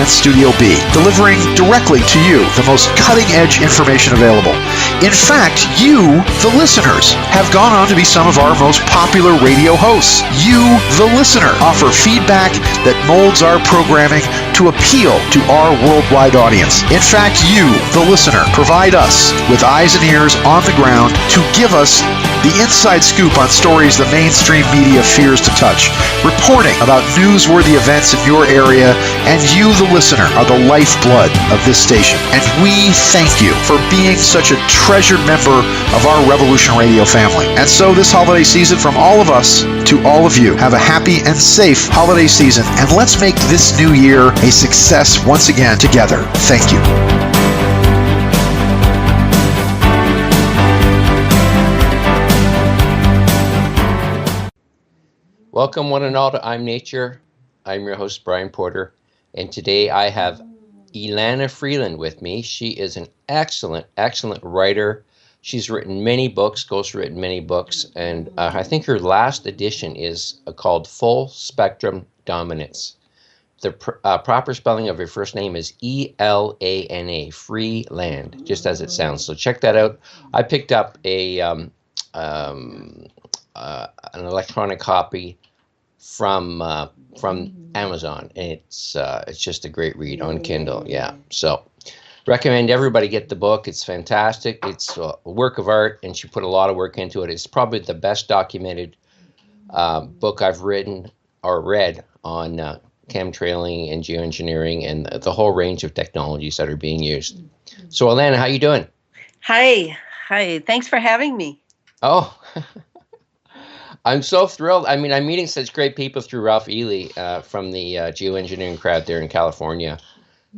and Studio B, delivering directly to you the most cutting-edge information available. In fact, you, the listeners, have gone on to be some of our most popular radio hosts. You, the listener, offer feedback that molds our programming to appeal to our worldwide audience. In fact, you, the listener, provide us with eyes and ears on the ground to give us the inside scoop on stories the mainstream media fears to touch, reporting about newsworthy events in your area, and you, the listener, are the lifeblood of this station. And we thank you for being such a treasured member of our Revolution Radio family. And so this holiday season, from all of us to all of you, have a happy and safe holiday season, and let's make this new year a success once again together. Thank you. Welcome, one and all, to I'm Nature. I'm your host, Brian Porter, and today I have Elana Freeland with me. She is an excellent, excellent writer. She's written many books, ghostwritten many books, and I think her last edition is called Full Spectrum Dominance. The proper spelling of her first name is E-L-A-N-A, Freeland, just as it sounds. So check that out. I picked up an electronic copy from Amazon, and it's just a great read on Kindle. Yeah, so recommend everybody get the book. It's fantastic. It's a work of art, and she put a lot of work into it. It's probably the best documented book I've written or read on chemtrailing and geoengineering and the whole range of technologies that are being used. So, Elana, how you doing? Hi. Thanks for having me. Oh. I'm so thrilled. I mean, I'm meeting such great people through Ralph Ely from the geoengineering crowd there in California,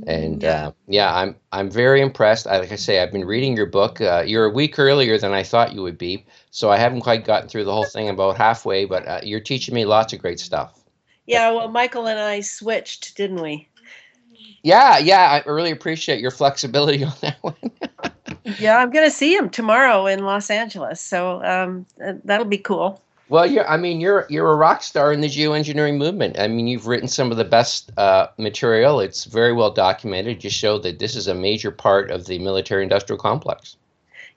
and I'm very impressed. Like I say, I've been reading your book. You're a week earlier than I thought you would be, so I haven't quite gotten through the whole thing. About halfway, but you're teaching me lots of great stuff. Yeah, well, Michael and I switched, didn't we? Yeah, I really appreciate your flexibility on that one. Yeah, I'm going to see him tomorrow in Los Angeles, so that'll be cool. Well, you're a rock star in the geoengineering movement. I mean, you've written some of the best material. It's very well documented. You show that this is a major part of the military-industrial complex.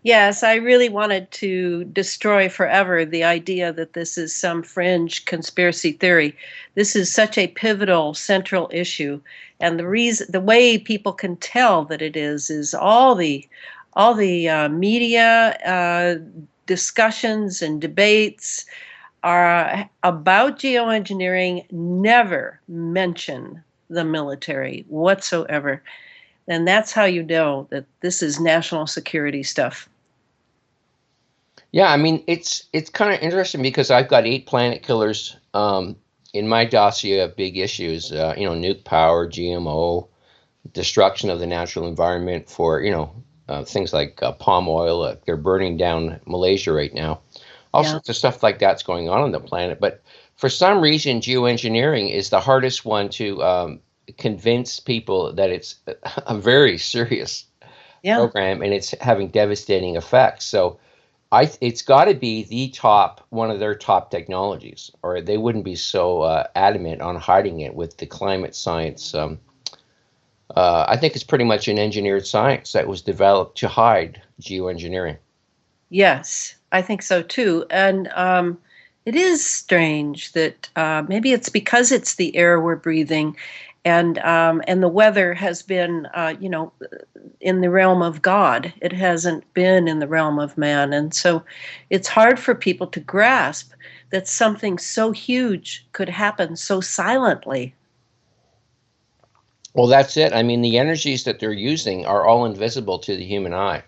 Yes, I really wanted to destroy forever the idea that this is some fringe conspiracy theory. This is such a pivotal central issue, and the way people can tell that it is all the media discussions and debates are about geoengineering never mention the military whatsoever. And that's how you know that this is national security stuff. Yeah, I mean, it's kind of interesting because I've got 8 planet killers in my dossier of big issues, nuke power, GMO, destruction of the natural environment for, things like palm oil. They're burning down Malaysia right now. All sorts of stuff like that's going on the planet. But for some reason, geoengineering is the hardest one to convince people that it's a very serious program and it's having devastating effects. So it's got to be one of their top technologies, or they wouldn't be so adamant on hiding it with the climate science. I think it's pretty much an engineered science that was developed to hide geoengineering. Yes, I think so too. And it is strange that maybe it's because it's the air we're breathing, and the weather has been, in the realm of God. It hasn't been in the realm of man. And so it's hard for people to grasp that something so huge could happen so silently. Well, that's it. I mean, the energies that they're using are all invisible to the human eye.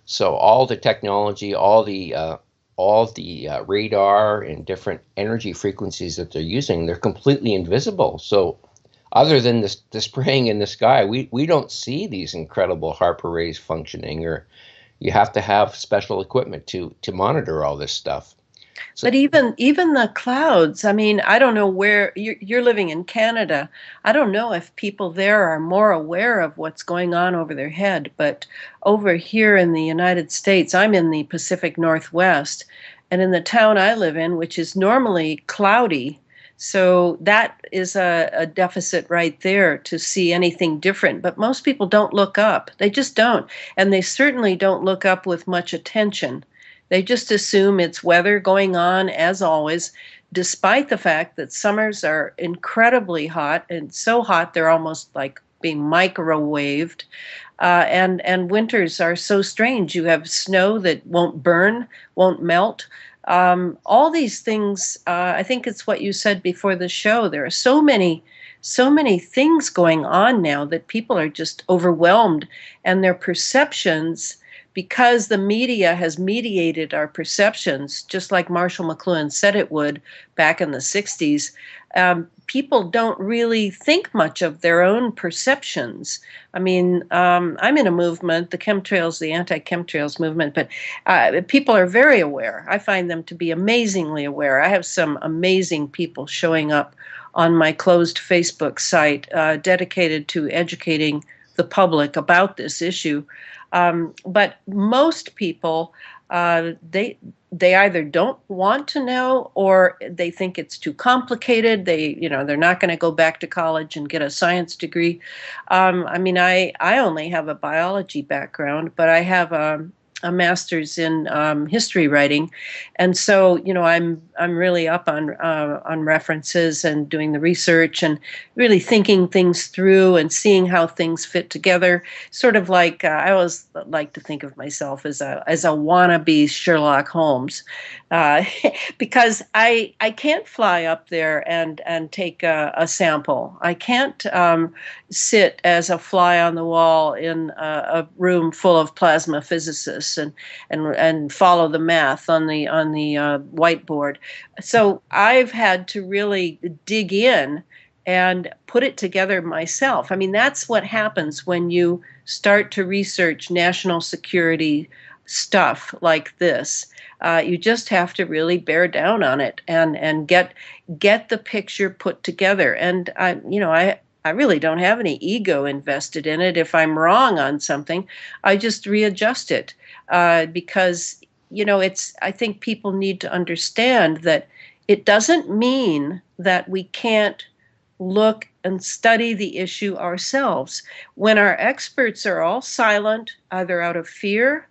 So all the technology, all the radar and different energy frequencies that they're using, they're completely invisible. So other than the spraying in the sky, we don't see these incredible HAARP arrays functioning, or you have to have special equipment to monitor all this stuff. So, but even the clouds, I mean, I don't know where you're living in Canada. I don't know if people there are more aware of what's going on over their head, but over here in the United States, I'm in the Pacific Northwest, and in the town I live in, which is normally cloudy, So that is a deficit right there to see anything different. But most people don't look up. They just don't. And they certainly don't look up with much attention. They just assume it's weather going on as always, despite the fact that summers are incredibly hot and so hot they're almost like being microwaved. And winters are so strange. You have snow that won't burn, won't melt. All these things. I think it's what you said before the show. There are so many things going on now that people are just overwhelmed, and their perceptions, because the media has mediated our perceptions, just like Marshall McLuhan said it would back in the 60s. People don't really think much of their own perceptions. I mean, I'm in a movement, the chemtrails, the anti-chemtrails movement, but people are very aware. I find them to be amazingly aware. I have some amazing people showing up on my closed Facebook site dedicated to educating the public about this issue. But most people, they either don't want to know or they think it's too complicated. They're not going to go back to college and get a science degree. I mean, I only have a biology background, but I have a master's in history writing, and so I'm really up on references and doing the research and really thinking things through and seeing how things fit together. Sort of like I always like to think of myself as a wannabe Sherlock Holmes, because I can't fly up there and take a sample. I can't sit as a fly on the wall in a room full of plasma physicists and follow the math on the whiteboard. So I've had to really dig in and put it together myself. I mean, that's what happens when you start to research national security stuff like this. You just have to really bear down on it and get the picture put together. And I really don't have any ego invested in it. If I'm wrong on something, I just readjust it because I think people need to understand that it doesn't mean that we can't look and study the issue ourselves. When our experts are all silent, either out of fear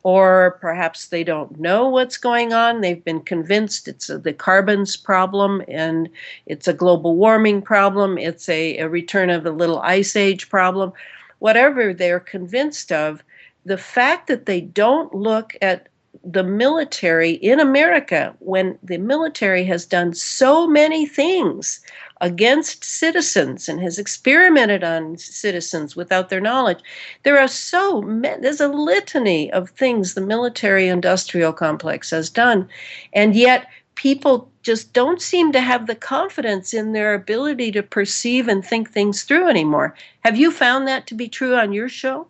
or perhaps they don't know what's going on. They've been convinced it's the carbons problem and it's a global warming problem. It's a return of the little ice age problem. Whatever they're convinced of, the fact that they don't look at the military in America, when the military has done so many things against citizens and has experimented on citizens without their knowledge. There's a litany of things the military industrial complex has done. And yet people just don't seem to have the confidence in their ability to perceive and think things through anymore. Have you found that to be true on your show?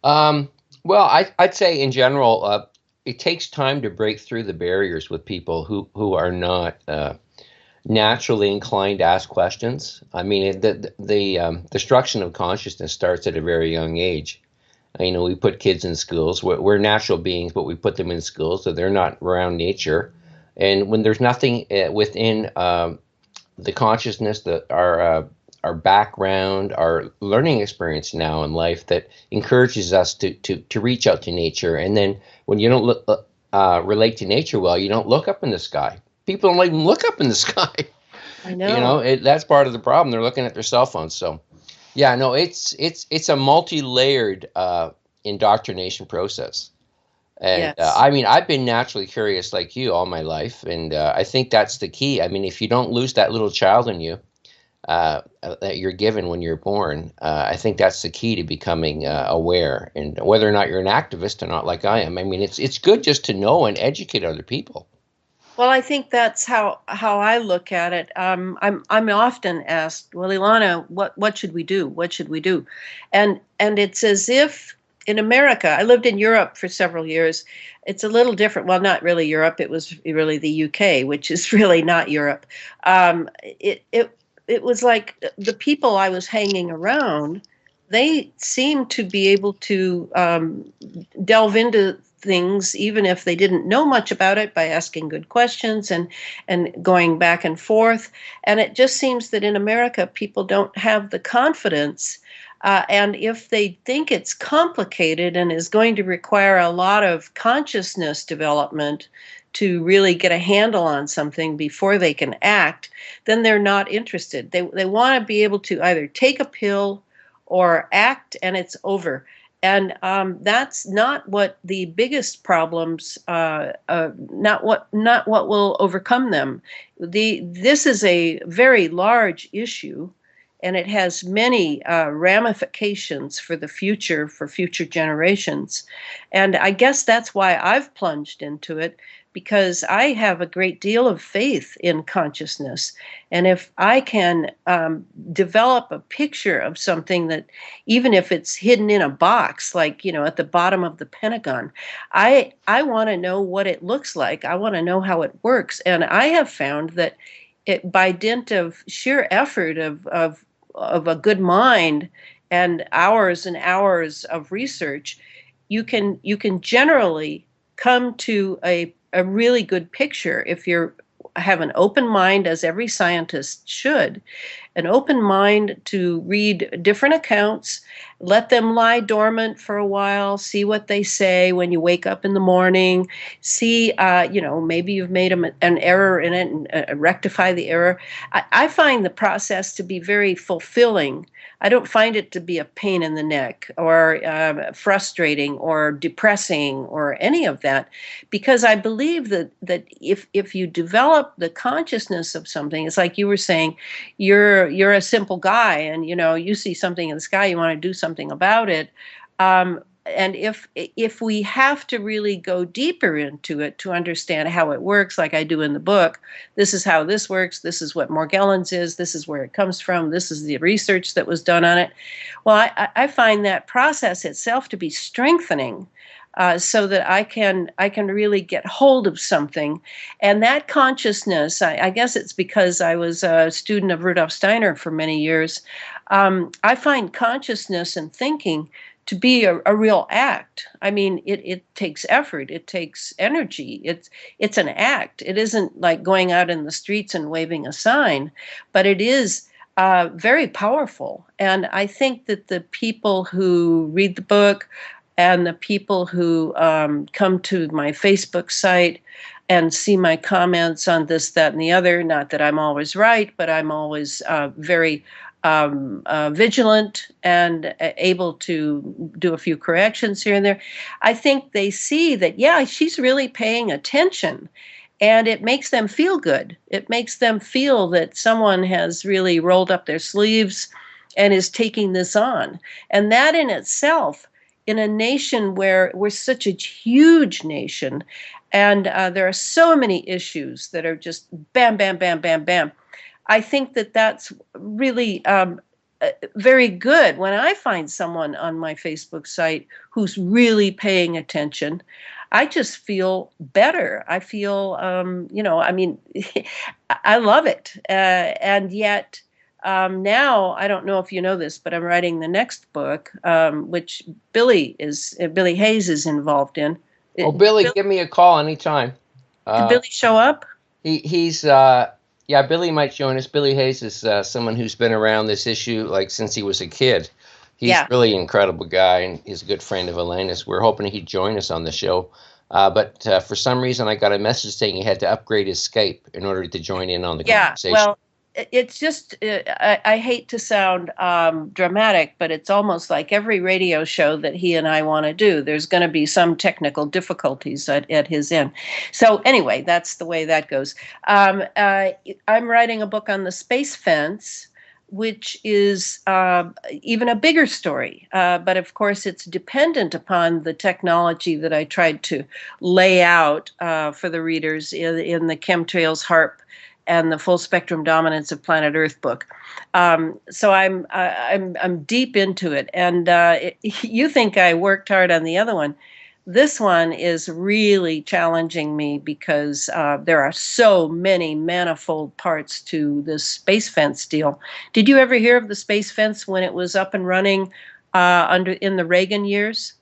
Well, I'd say in general, it takes time to break through the barriers with people who are not naturally inclined to ask questions. I mean, the destruction of consciousness starts at a very young age. We put kids in schools. We're natural beings, but we put them in schools, so they're not around nature. And when there's nothing within the consciousness, our background, our learning experience now in life that encourages us to reach out to nature. And then when you don't relate to nature well, you don't look up in the sky. People don't even look up in the sky. I know. That's part of the problem. They're looking at their cell phones. So, yeah, no, it's a multi-layered indoctrination process. And Yes. I mean, I've been naturally curious like you all my life, and I think that's the key. I mean, if you don't lose that little child in you that you're given when you're born, I think that's the key to becoming aware. And whether or not you're an activist or not, like I am, I mean, it's good just to know and educate other people. Well, I think that's how I look at it. I'm often asked, "Well, Elana, what should we do? What should we do?" And it's as if in America, I lived in Europe for several years. It's a little different. Well, not really Europe. It was really the UK, which is really not Europe. It was like the people I was hanging around, they seemed to be able to delve into things, even if they didn't know much about it, by asking good questions and going back and forth. And it just seems that in America, people don't have the confidence. And if they think it's complicated and is going to require a lot of consciousness development to really get a handle on something before they can act, then they're not interested. They want to be able to either take a pill or act and it's over. And that's not what the biggest problems, not what will overcome them. This is a very large issue, and it has many ramifications for the future, for future generations. And I guess that's why I've plunged into it, because I have a great deal of faith in consciousness. And if I can develop a picture of something that, even if it's hidden in a box, like, at the bottom of the Pentagon, I want to know what it looks like. I want to know how it works. And I have found that by dint of sheer effort of a good mind and hours of research, you can generally come to a really good picture if you have an open mind, as every scientist should, an open mind to read different accounts, let them lie dormant for a while, see what they say when you wake up in the morning, see, maybe you've made an error in it, and rectify the error. I find the process to be very fulfilling. I don't find it to be a pain in the neck or frustrating or depressing or any of that, because I believe that if you develop the consciousness of something, it's like you were saying, you're a simple guy, and you see something in the sky, you want to do something about it. And if we have to really go deeper into it to understand how it works, like I do in the book, this is how this works, this is what Morgellons is, this is where it comes from, this is the research that was done on it. Well, I find that process itself to be strengthening, so that I can really get hold of something. And that consciousness, I guess it's because I was a student of Rudolf Steiner for many years. I find consciousness and thinking to be a real act. I mean, it takes effort, it takes energy. It's an act. It isn't like going out in the streets and waving a sign, but it is very powerful. And I think that the people who read the book and the people who come to my Facebook site and see my comments on this, that, and the other, not that I'm always right, but I'm always very vigilant and able to do a few corrections here and there. I think they see that, yeah, she's really paying attention, and it makes them feel good. It makes them feel that someone has really rolled up their sleeves and is taking this on. And that in itself, in a nation where we're such a huge nation, and there are so many issues that are just bam, bam, bam, bam, bam, I think that that's really very good. When I find someone on my Facebook site who's really paying attention, I just feel better. I feel, I love it. And yet now, I don't know if you know this, but I'm writing the next book, which Billy Hayes is involved in. Oh, Billy, give me a call anytime. Did Billy show up? He's yeah, Billy might join us. Billy Hayes is someone who's been around this issue like since he was a kid. He's really an incredible guy, and he's a good friend of Elena's. We're hoping he'd join us on the show. But for some reason, I got a message saying he had to upgrade his Skype in order to join in on the conversation. Well, it's just, I hate to sound dramatic, but it's almost like every radio show that he and I want to do, there's going to be some technical difficulties at his end. So anyway, that's the way that goes. I'm writing a book on the space fence, which is even a bigger story. But of course, it's dependent upon the technology that I tried to lay out for the readers in the Chemtrails, HARP, and the Full Spectrum Dominance of Planet Earth book. So I'm deep into it. And you think I worked hard on the other one. This one is really challenging me because there are so many manifold parts to this space fence deal. Did you ever hear of the space fence when it was up and running in the Reagan years?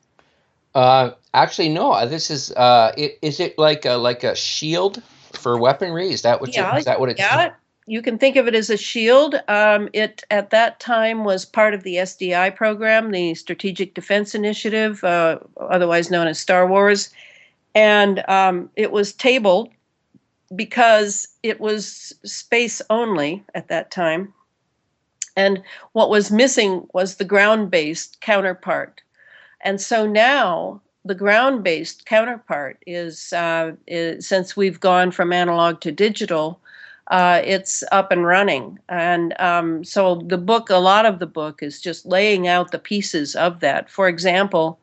Actually, no. This is is it like a shield for weaponry? Yeah, is that what it's? yeah. You can think of it as a shield. It at that time was part of the SDI program, the Strategic Defense Initiative, otherwise known as Star Wars, and it was tabled because it was space only at that time. And what was missing was the ground based counterpart. And so now the ground based counterpart is, since we've gone from analog to digital, it's up and running. And so a lot of the book is just laying out the pieces of that. For example,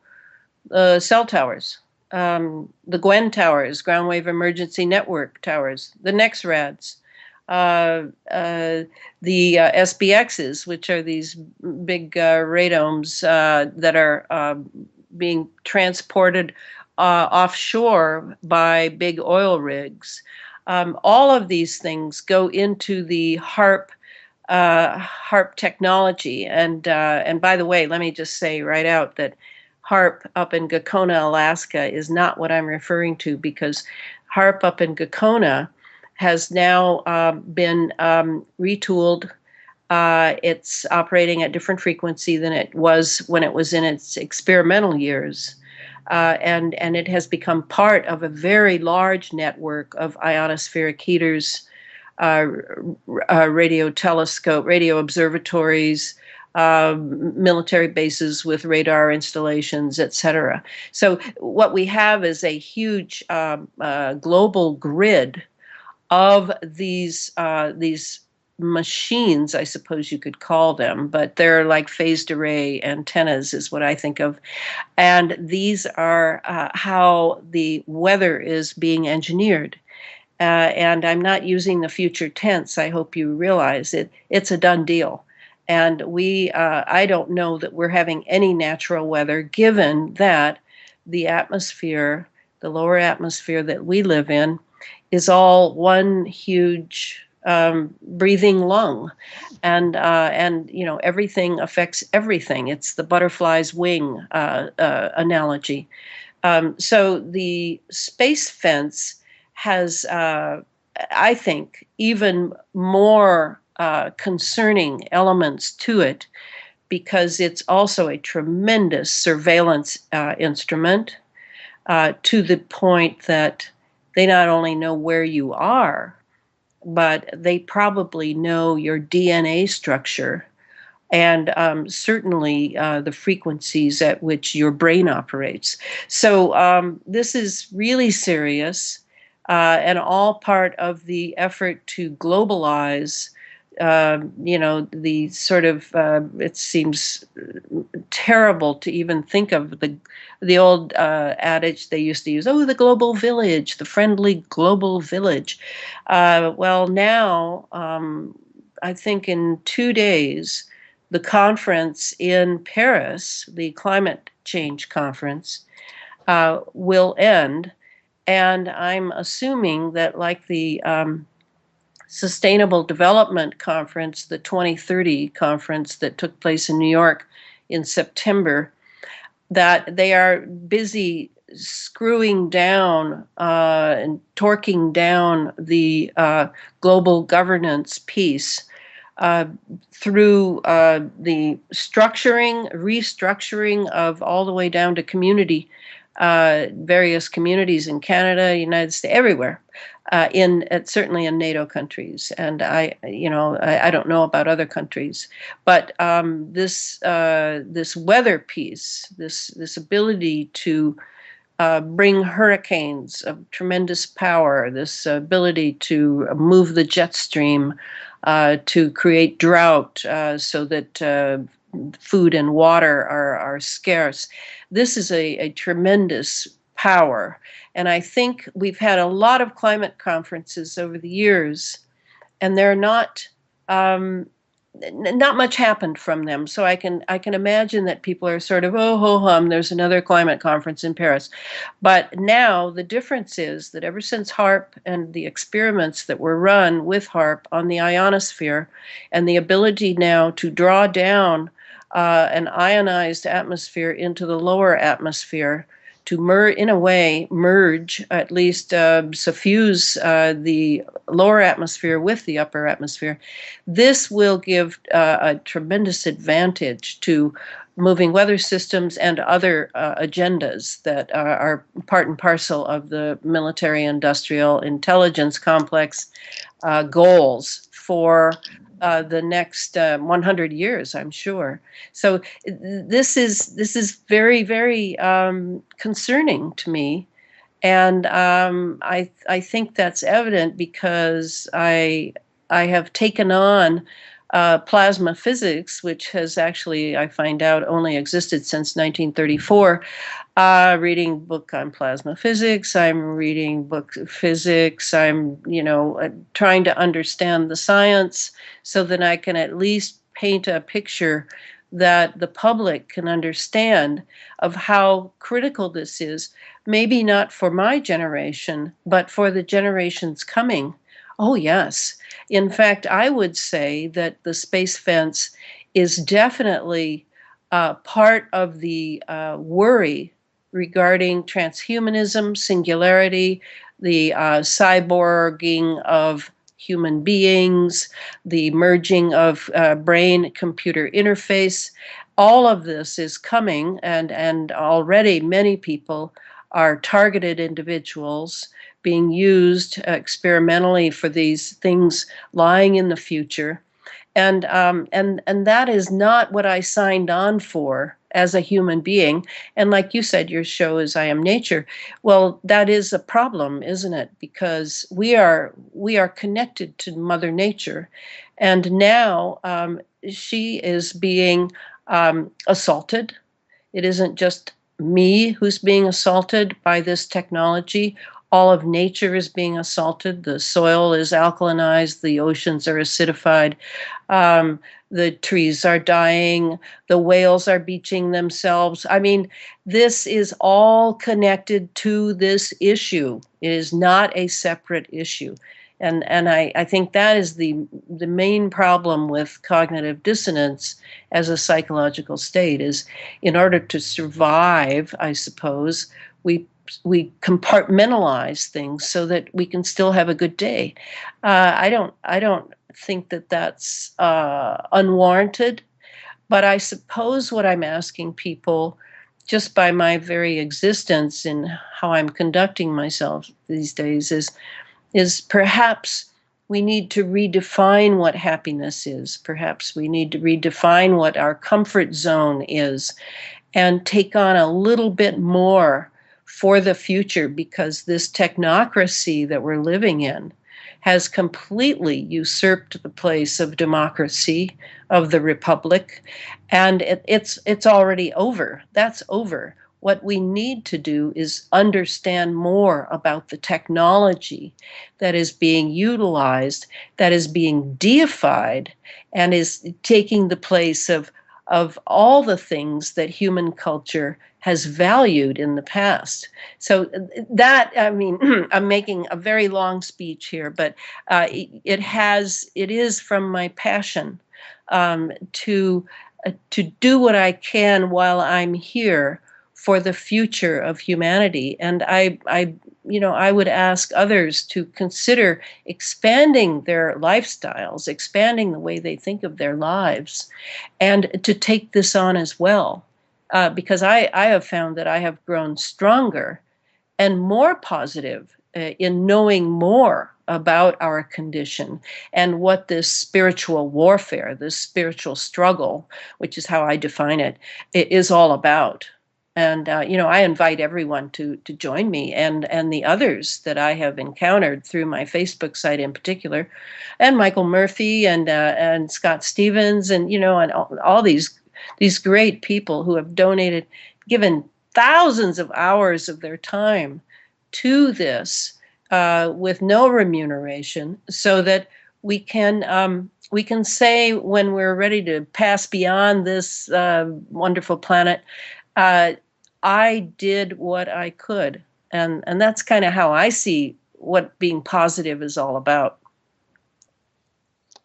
cell towers, the Gwen towers, ground wave emergency network towers, the NEXRADs, uh, uh, the SBXs, which are these big radomes that are being transported offshore by big oil rigs. All of these things go into the HARP technology. And by the way, let me just say right out that HARP up in Gakona, Alaska, is not what I'm referring to, because HARP up in Gakona has now been retooled. It's operating at different frequency than it was when it was in its experimental years. And it has become part of a very large network of ionospheric heaters, uh, radio telescope, radio observatories, military bases with radar installations, etc. So what we have is a huge global grid of these machines, I suppose you could call them, but they're like phased array antennas, is what I think of. And these are how the weather is being engineered. And I'm not using the future tense. I hope you realize it. It's a done deal. And I don't know that we're having any natural weather, given that the atmosphere, the lower atmosphere that we live in, is all one huge breathing lung, and everything affects everything. It's the butterfly's wing analogy. So the space fence has, I think, even more concerning elements to it, because it's also a tremendous surveillance instrument, to the point that they not only know where you are, but they probably know your DNA structure, and certainly the frequencies at which your brain operates. So this is really serious, and all part of the effort to globalize. The sort of it seems terrible to even think of the old adage they used to use. Oh, the global village, the friendly global village. Well, now I think in 2 days, the conference in Paris, the climate change conference, will end. And I'm assuming that, like the Sustainable Development Conference, the 2030 conference that took place in New York in September, that they are busy screwing down and torquing down the global governance piece uh, through the restructuring of all the way down to community, various communities in Canada, United States, everywhere, certainly in NATO countries. And I don't know about other countries, but this weather piece, this ability to bring hurricanes of tremendous power, this ability to move the jet stream, to create drought, so that food and water are scarce. This is a tremendous power. And I think we've had a lot of climate conferences over the years, and they're not much happened from them. So I can imagine that people are sort of, oh ho hum, there's another climate conference in Paris. But now the difference is that ever since HARP and the experiments that were run with HARP on the ionosphere, and the ability now to draw down an ionized atmosphere into the lower atmosphere in a way, merge, at least suffuse the lower atmosphere with the upper atmosphere. This will give a tremendous advantage to moving weather systems and other agendas that are part and parcel of the military-industrial intelligence complex goals for the next 100 years, I'm sure. So this is very, very concerning to me, and I think that's evident because I have taken on plasma physics, which has actually, I find out, only existed since 1934. Reading a book on plasma physics. I'm reading book physics. I'm, trying to understand the science so that I can at least paint a picture that the public can understand of how critical this is. Maybe not for my generation, but for the generations coming. Oh, yes. In fact, I would say that the space fence is definitely part of the worry regarding transhumanism, singularity, the cyborging of human beings, the merging of brain-computer interface. All of this is coming, and already many people are targeted individuals being used experimentally for these things lying in the future. And that is not what I signed on for as a human being. And like you said, your show is I Am Nature. Well, that is a problem, isn't it? Because we are connected to Mother Nature, and now she is being assaulted. It isn't just me who's being assaulted by this technology. All of nature is being assaulted. The soil is alkalinized. The oceans are acidified. Um, the trees are dying. The whales are beaching themselves. I mean, this is all connected to this issue. It is not a separate issue. And I think that is the main problem with cognitive dissonance as a psychological state is in order to survive, I suppose, we compartmentalize things so that we can still have a good day. I don't think that that's unwarranted, but I suppose what I'm asking people, just by my very existence in how I'm conducting myself these days, is perhaps we need to redefine what happiness is. Perhaps we need to redefine what our comfort zone is and take on a little bit more for the future, because this technocracy that we're living in has completely usurped the place of democracy, of the republic, and it's already over. That's over. What we need to do is understand more about the technology that is being utilized, that is being deified, and is taking the place of all the things that human culture has valued in the past. So that, I mean, I'm making a very long speech here, but it is from my passion to do what I can while I'm here for the future of humanity. And I would ask others to consider expanding their lifestyles, expanding the way they think of their lives, and to take this on as well. Because I have found that I have grown stronger and more positive in knowing more about our condition and what this spiritual warfare, this spiritual struggle, which is how I define it, is all about. And I invite everyone to join me and the others that I have encountered through my Facebook site in particular, and Michael Murphy and Scott Stevens and and all these great people who have given thousands of hours of their time to this with no remuneration, so that we can say when we're ready to pass beyond this wonderful planet, I did what I could. And that's kind of how I see what being positive is all about.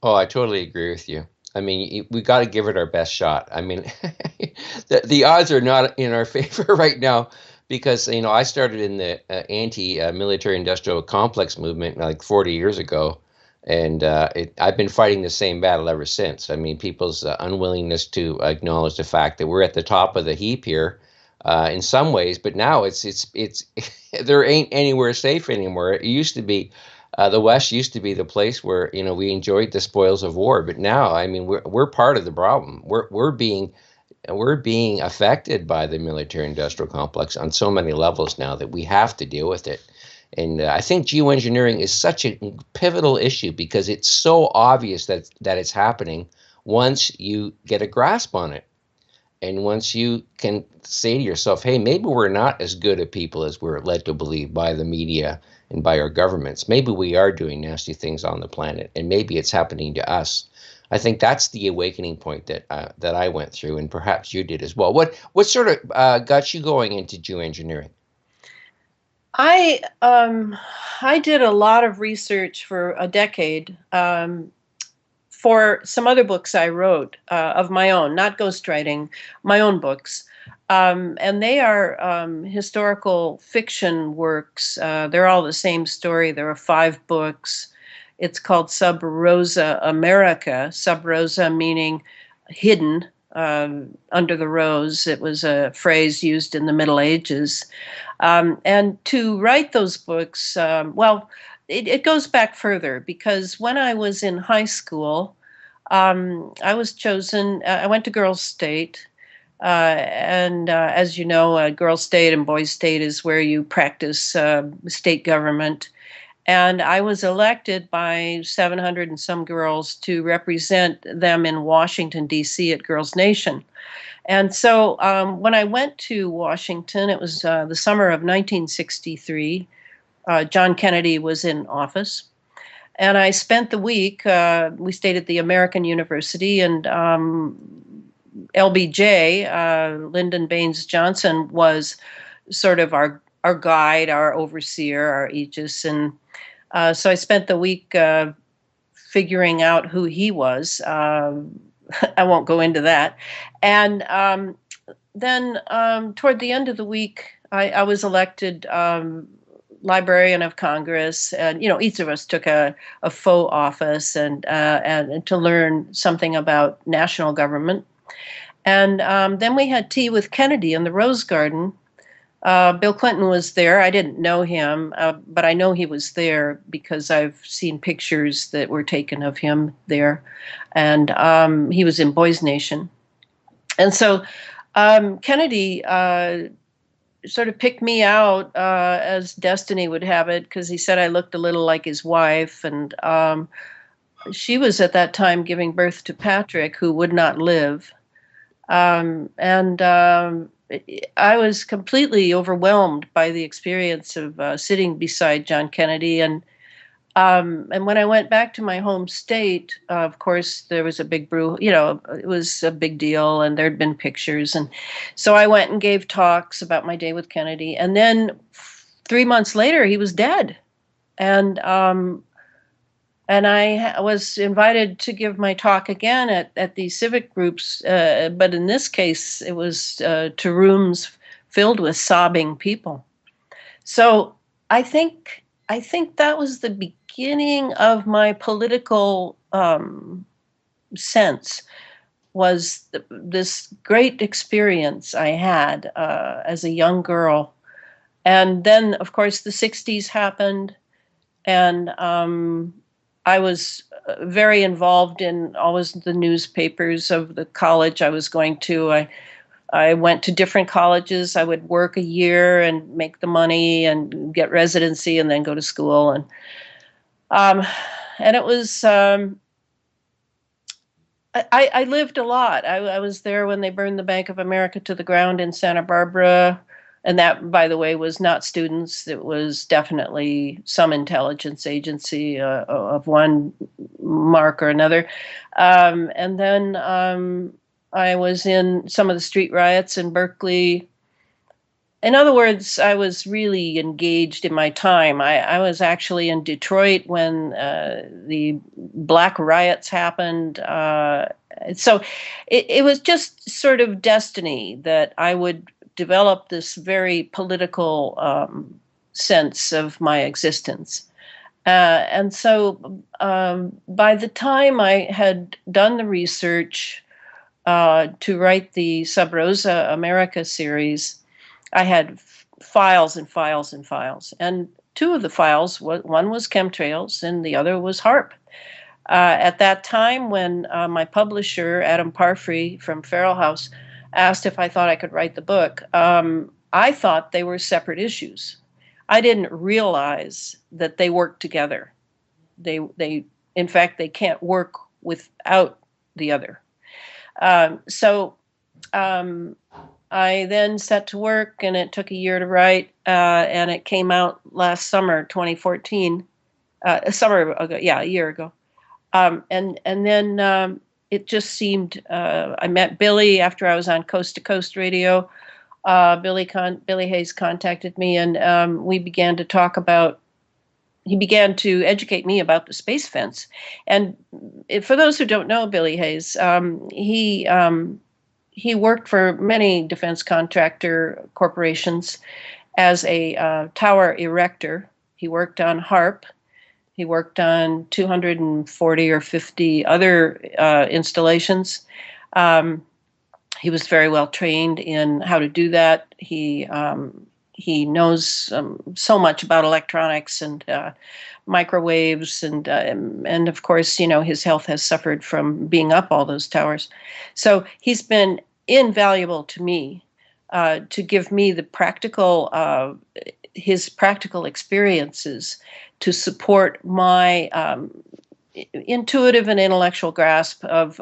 Oh, I totally agree with you. I mean, we got to give it our best shot. I mean, the odds are not in our favor right now because I started in the anti-military industrial complex movement like 40 years ago, and I've been fighting the same battle ever since. I mean, people's unwillingness to acknowledge the fact that we're at the top of the heap here, in some ways, but now it's there ain't anywhere safe anymore. It used to be. The West used to be the place where we enjoyed the spoils of war, but now, I mean, we're part of the problem. We're being affected by the military-industrial complex on so many levels now that we have to deal with it. And I think geoengineering is such a pivotal issue because it's so obvious that it's happening once you get a grasp on it. And once you can say to yourself, hey, maybe we're not as good a people as we're led to believe by the media and by our governments. Maybe we are doing nasty things on the planet, and maybe it's happening to us. I think that's the awakening point that I went through, and perhaps you did as well. What sort of got you going into geoengineering? I did a lot of research for a decade, for some other books I wrote, of my own, not ghostwriting, my own books. And they are historical fiction works. They're all the same story. There are 5 books. It's called Sub Rosa America, Sub Rosa meaning hidden, under the rose. It was a phrase used in the Middle Ages. And to write those books, it goes back further, because when I was in high school, I was chosen. I went to Girls State, and as you know, Girls State and Boys State is where you practice state government. And I was elected by 700 and some girls to represent them in Washington, D.C. at Girls Nation. And so when I went to Washington, it was the summer of 1963. John Kennedy was in office. And I spent the week, we stayed at the American University, and LBJ, Lyndon Baines Johnson, was sort of our guide, our overseer, our aegis. And so I spent the week figuring out who he was. I won't go into that. And then toward the end of the week, I was elected Librarian of Congress, and each of us took a faux office and to learn something about national government. And then we had tea with Kennedy in the Rose Garden. Bill Clinton was there. I didn't know him, but I know he was there because I've seen pictures that were taken of him there. And he was in Boys Nation. And so Kennedy sort of picked me out, as destiny would have it, because he said I looked a little like his wife. And she was at that time giving birth to Patrick, who would not live. I was completely overwhelmed by the experience of sitting beside John Kennedy. And when I went back to my home state, of course, there was a big brew. It was a big deal, and there'd been pictures. And so I went and gave talks about my day with Kennedy. And then 3 months later, he was dead. And I was invited to give my talk again at these civic groups, but in this case, it was to rooms filled with sobbing people. So I think that was the beginning of my political sense. Was this great experience I had as a young girl, and then of course the '60s happened, and I was very involved in always the newspapers of the college I was going to. I went to different colleges. I would work a year and make the money and get residency and then go to school. And it was, I lived a lot. I was there when they burned the Bank of America to the ground in Santa Barbara. And that, by the way, was not students. It was definitely some intelligence agency of one mark or another. And then I was in some of the street riots in Berkeley. In other words, I was really engaged in my time. I was actually in Detroit when the Black riots happened. So it was just sort of destiny that I would developed this very political sense of my existence. And so by the time I had done the research to write the Sub Rosa America series, I had files and files and files. And two of the files, one was chemtrails and the other was HARP. At that time, when my publisher, Adam Parfrey from Feral House, asked if I thought I could write the book, I thought they were separate issues. I didn't realize that they work together. In fact, they can't work without the other. So I then set to work, and it took a year to write, and it came out last summer, 2014, a summer ago, a year ago. And then it just seemed, I met Billy after I was on Coast to Coast Radio. Billy Hayes contacted me, and we began to talk about, he began to educate me about the space fence. And for those who don't know Billy Hayes, he worked for many defense contractor corporations as a tower erector. He worked on HARP. He worked on 240 or 50 other installations. He was very well trained in how to do that. He knows so much about electronics and microwaves, and of course, his health has suffered from being up all those towers. So he's been invaluable to me to give me the practical, his practical experiences to support my intuitive and intellectual grasp of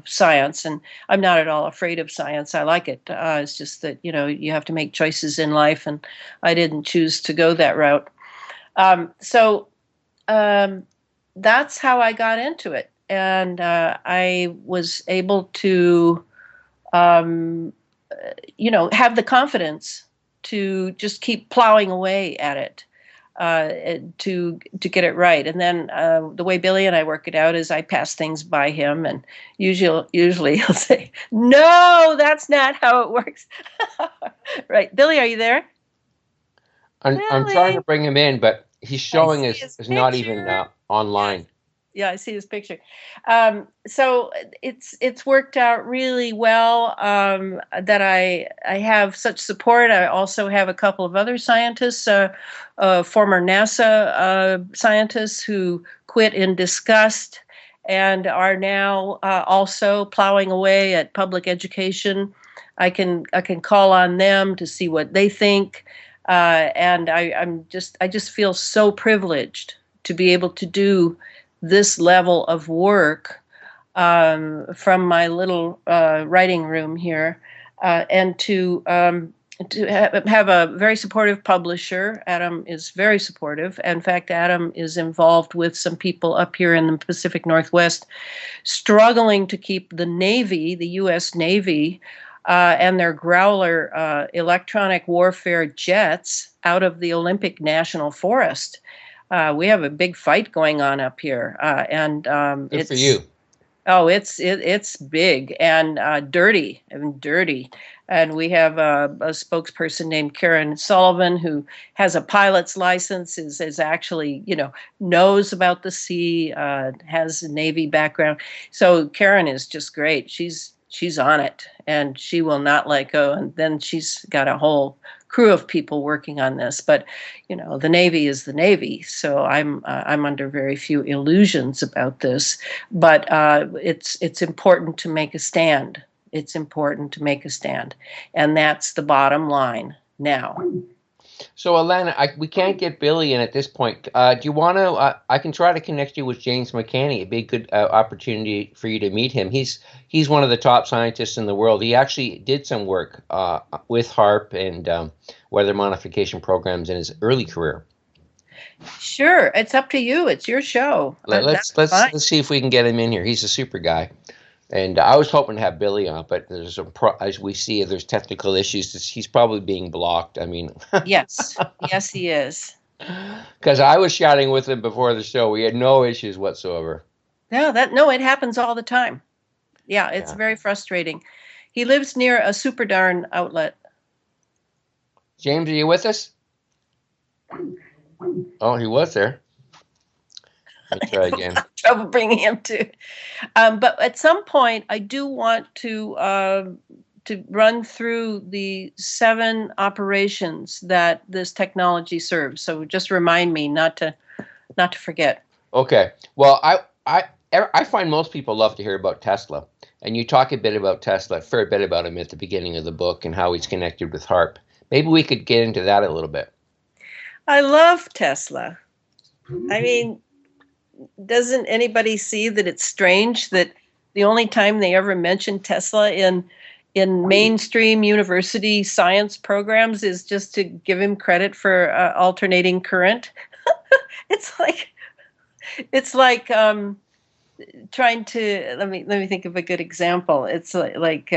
science. And I'm not at all afraid of science. I like it. It's just that, you have to make choices in life, and I didn't choose to go that route. So that's how I got into it. And I was able to, have the confidence to just keep plowing away at it. To get it right. And then the way Billy and I work it out is I pass things by him, and usually he'll say, "No, that's not how it works." Right. Billy, are you there? I'm trying to bring him in, but he's showing is not even online. Yes. Yeah, I see his picture. So it's worked out really well that I have such support. I also have a couple of other scientists, former NASA scientists who quit in disgust and are now also plowing away at public education. I can call on them to see what they think, and I just feel so privileged to be able to do this level of work from my little writing room here, and to have a very supportive publisher. Adam is very supportive. In fact, Adam is involved with some people up here in the Pacific Northwest struggling to keep the Navy, the U.S. Navy, and their Growler electronic warfare jets out of the Olympic National Forest. We have a big fight going on up here, and Good for you. Oh, it's big and dirty. And we have a spokesperson named Karen Sullivan who has a pilot's license, is actually knows about the sea, has a Navy background. So Karen is just great. She's on it, and she will not let go. And then she's got a whole crew of people working on this. But the Navy is the Navy, so I'm under very few illusions about this. But it's important to make a stand. It's important to make a stand, and that's the bottom line now. So, Elana, we can't get Billy in at this point. Do you want to? I can try to connect you with James McCanney. It'd be a good opportunity for you to meet him. He's one of the top scientists in the world. He actually did some work with HARP and weather modification programs in his early career. Sure, it's up to you. It's your show. Let's see if we can get him in here. He's a super guy. And I was hoping to have Billy on, but as we see, there's technical issues. He's probably being blocked. I mean, yes, he is. Because I was chatting with him before the show, we had no issues whatsoever. No, it happens all the time. Yeah, it's very frustrating. He lives near a super darn outlet, James, are you with us? Oh, he was there. Let me try again. Trouble bringing him to. But at some point, I do want to run through the 7 operations that this technology serves. So just remind me not to forget. Okay. Well, I find most people love to hear about Tesla, and you talk a bit about Tesla, a fair bit about him at the beginning of the book and how he's connected with HARP. Maybe we could get into that a little bit. I love Tesla. I mean, doesn't anybody see that it's strange that the only time they ever mention Tesla in mainstream university science programs is just to give him credit for alternating current? It's like trying to let me think of a good example. It's like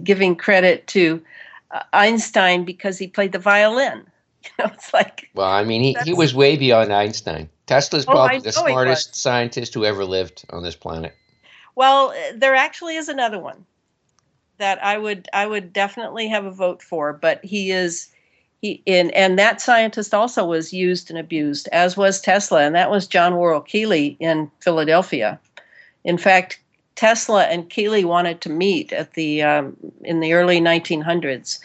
giving credit to Einstein because he played the violin. It's like, Well, I mean, he was way beyond Einstein. Tesla's probably I the know he smartest was. scientist who ever lived on this planet. Well, there actually is another one that I would definitely have a vote for, but and that scientist also was used and abused, as was Tesla, and that was John Worrell Keely in Philadelphia. In fact, Tesla and Keely wanted to meet at the in the early 1900s,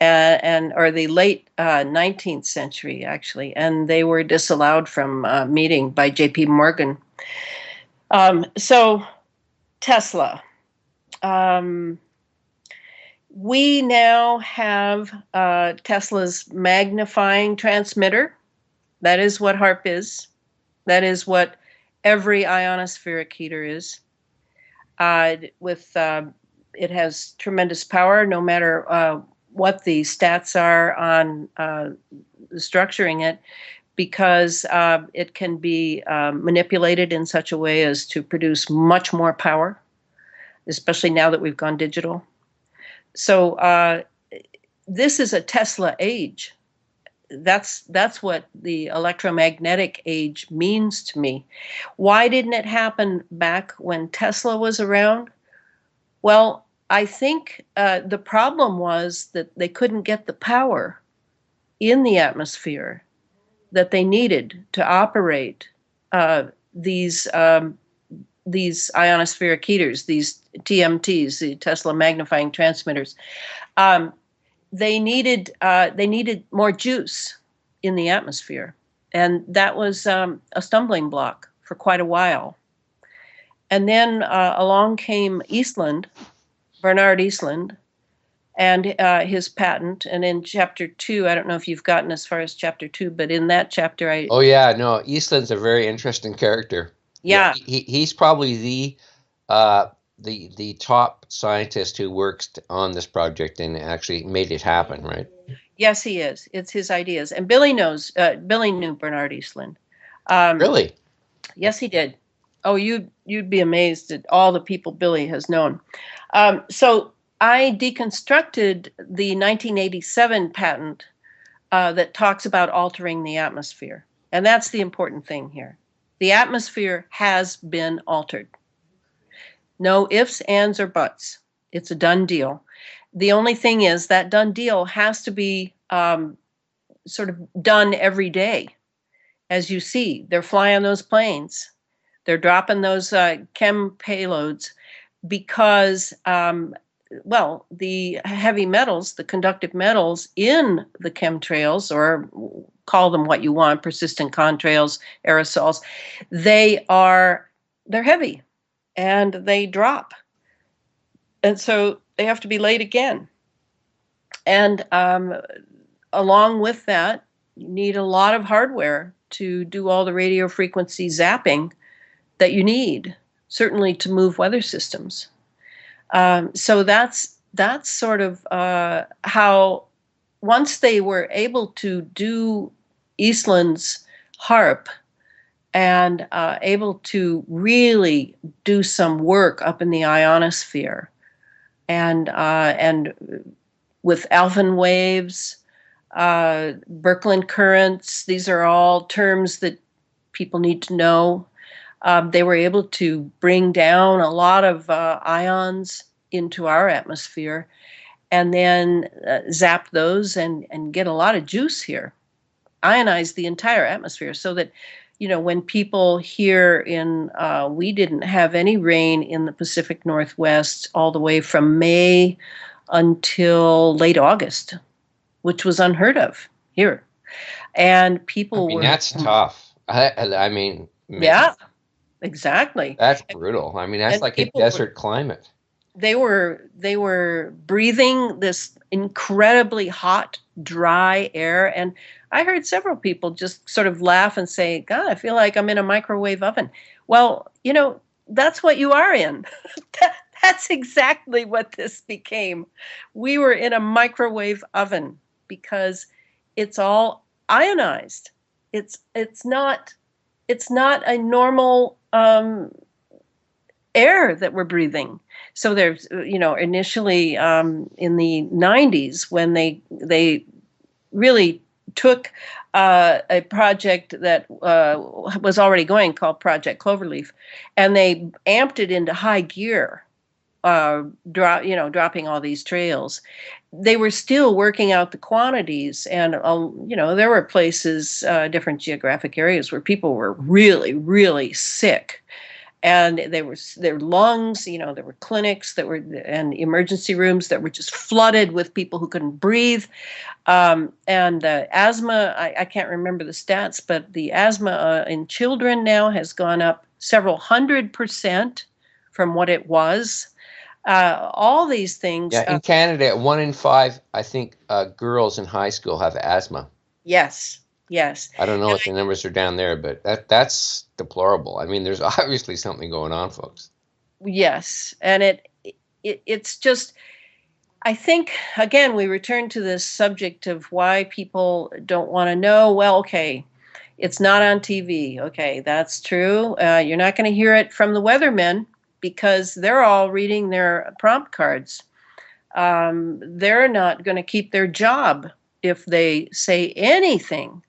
or the late 19th century actually, and they were disallowed from meeting by J.P. Morgan. So Tesla. We now have Tesla's magnifying transmitter. That is what HARP is. That is what every ionospheric heater is. It has tremendous power, no matter what the stats are on structuring it, because it can be manipulated in such a way as to produce much more power, especially now that we've gone digital. So this is a Tesla age. That's what the electromagnetic age means to me. Why didn't it happen back when Tesla was around? Well, I think the problem was that they couldn't get the power in the atmosphere that they needed to operate these ionospheric heaters, these TMTs, the Tesla magnifying transmitters. They needed more juice in the atmosphere, and that was a stumbling block for quite a while. And then along came Bernard Eastland, and his patent. And in chapter 2, I don't know if you've gotten as far as chapter 2, but in that chapter, Oh yeah, no, Eastland's a very interesting character. Yeah. He's probably the top scientist who works on this project and actually made it happen, right? Yes, he is. It's his ideas, and Billy knew Bernard Eastland. Really? Yes, he did. Oh, you'd be amazed at all the people Billy has known. So I deconstructed the 1987 patent that talks about altering the atmosphere, and that's the important thing here. The atmosphere has been altered. No ifs, ands, or buts. It's a done deal. The only thing is that done deal has to be sort of done every day. As you see, they're flying those planes. They're dropping those chem payloads because, the heavy metals, the conductive metals in the chemtrails, or call them what you want, persistent contrails, aerosols, they're heavy and they drop. And so they have to be laid again. And along with that, you need a lot of hardware to do all the radio frequency zapping that you need, certainly to move weather systems. So that's sort of how, once they were able to do Eastland's HARP and able to really do some work up in the ionosphere, and with Alphen waves, Birkeland currents, these are all terms that people need to know. They were able to bring down a lot of ions into our atmosphere, and then zap those and get a lot of juice here. Ionize the entire atmosphere so that, when people here we didn't have any rain in the Pacific Northwest all the way from May until late August, which was unheard of here. And people were. That's tough. I mean, yeah, exactly. That's brutal. I mean, that's like a desert climate. They were breathing this incredibly hot, dry air. And I heard several people just sort of laugh and say, God, I feel like I'm in a microwave oven. Well, that's what you are in. That's exactly what this became. We were in a microwave oven because it's all ionized. It's not a normal air that we're breathing. So there's, initially in the 90s when they really took a project that was already going called Project Cloverleaf, and they amped it into high gear, dropping all these trails. They were still working out the quantities, and there were places, different geographic areas where people were really, really sick. And their lungs, there were clinics and emergency rooms that were just flooded with people who couldn't breathe. And asthma, I can't remember the stats, but the asthma in children now has gone up several 100% from what it was. All these things. Yeah, in Canada, 1 in 5, I think, girls in high school have asthma. Yes. Yes. I don't know what the numbers are down there, but that's deplorable. I mean, there's obviously something going on, folks. Yes. And it's just, I think, again, we return to this subject of why people don't want to know. Well, okay, it's not on TV. Okay, that's true. You're not going to hear it from the weathermen because they're all reading their prompt cards. They're not going to keep their job if they say anything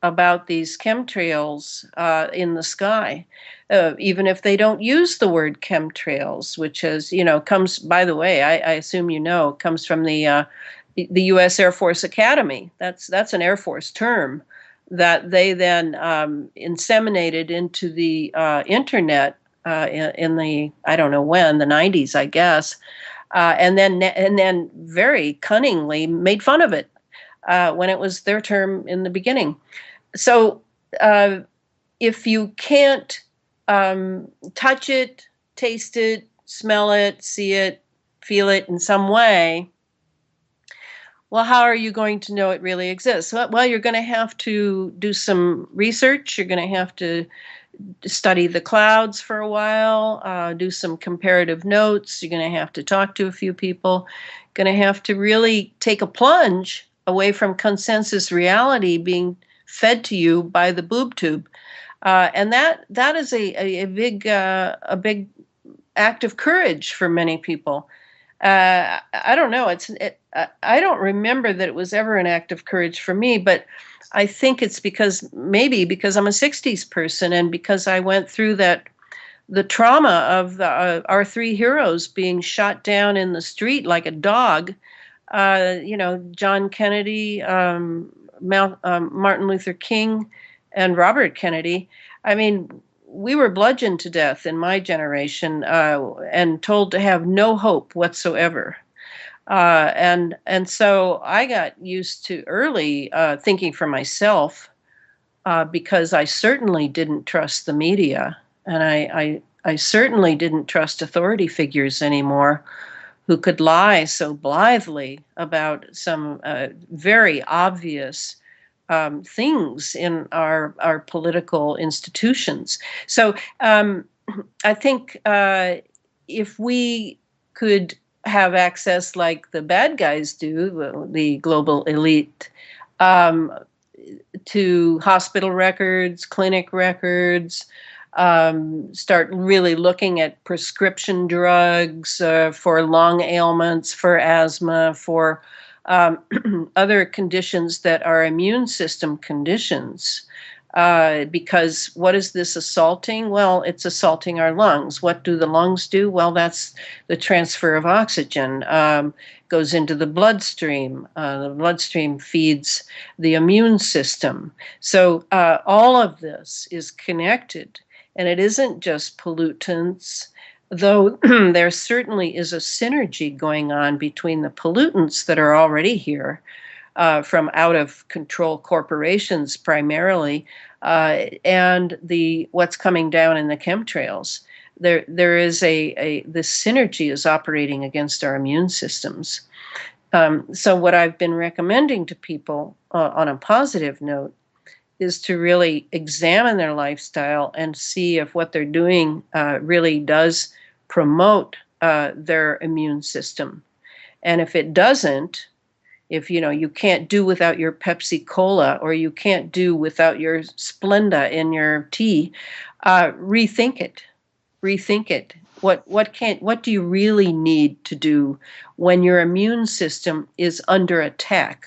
about these chemtrails in the sky, even if they don't use the word chemtrails, which is, comes, by the way, I assume comes from the U.S. Air Force Academy. That's an Air Force term that they then inseminated into the internet in the, I don't know when, the 90s, I guess, and then very cunningly made fun of it when it was their term in the beginning. So if you can't touch it, taste it, smell it, see it, feel it in some way, well, how are you going to know it really exists? Well, you're going to have to do some research. You're going to have to study the clouds for a while, do some comparative notes. You're going to have to talk to a few people. Going to have to really take a plunge away from consensus reality being fed to you by the boob tube, and that is a big act of courage for many people. I don't know. I don't remember that it was ever an act of courage for me, but I think it's because I'm a 60s person, and because I went through the trauma of our three heroes being shot down in the street like a dog. John Kennedy, Martin Luther King, and Robert Kennedy. I mean, we were bludgeoned to death in my generation and told to have no hope whatsoever. And so I got used to early thinking for myself because I certainly didn't trust the media, and I certainly didn't trust authority figures anymore, who could lie so blithely about some very obvious things in our political institutions. So I think if we could have access like the bad guys do, the global elite, to hospital records, clinic records, start really looking at prescription drugs for lung ailments, for asthma, for other conditions that are immune system conditions. because what is this assaulting? Well, it's assaulting our lungs. What do the lungs do? Well, that's the transfer of oxygen. Goes into the bloodstream. The bloodstream feeds the immune system. So all of this is connected, and it isn't just pollutants, though there certainly is a synergy going on between the pollutants that are already here from out of control corporations primarily, and the what's coming down in the chemtrails. There is this synergy is operating against our immune systems. So what I've been recommending to people on a positive note is to really examine their lifestyle and see if what they're doing really does promote their immune system. And if it doesn't, if you can't do without your Pepsi Cola, or you can't do without your Splenda in your tea, rethink it. Rethink it. What do you really need to do when your immune system is under attack?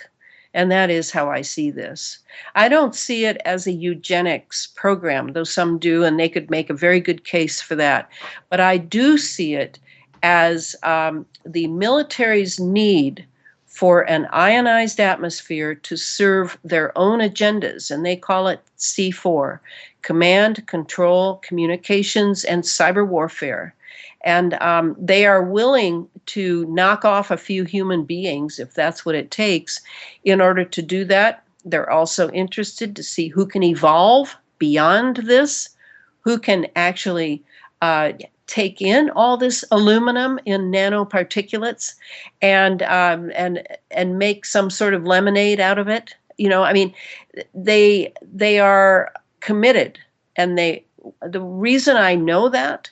And that is how I see this. I don't see it as a eugenics program, though some do, and they could make a very good case for that. But I do see it as the military's need for an ionized atmosphere to serve their own agendas, and they call it C4, command, control, communications, and cyber warfare. And they are willing to knock off a few human beings, if that's what it takes, in order to do that. They're also interested to see who can evolve beyond this, who can actually take in all this aluminum in nanoparticulates and make some sort of lemonade out of it. I mean, they are committed, and the reason I know that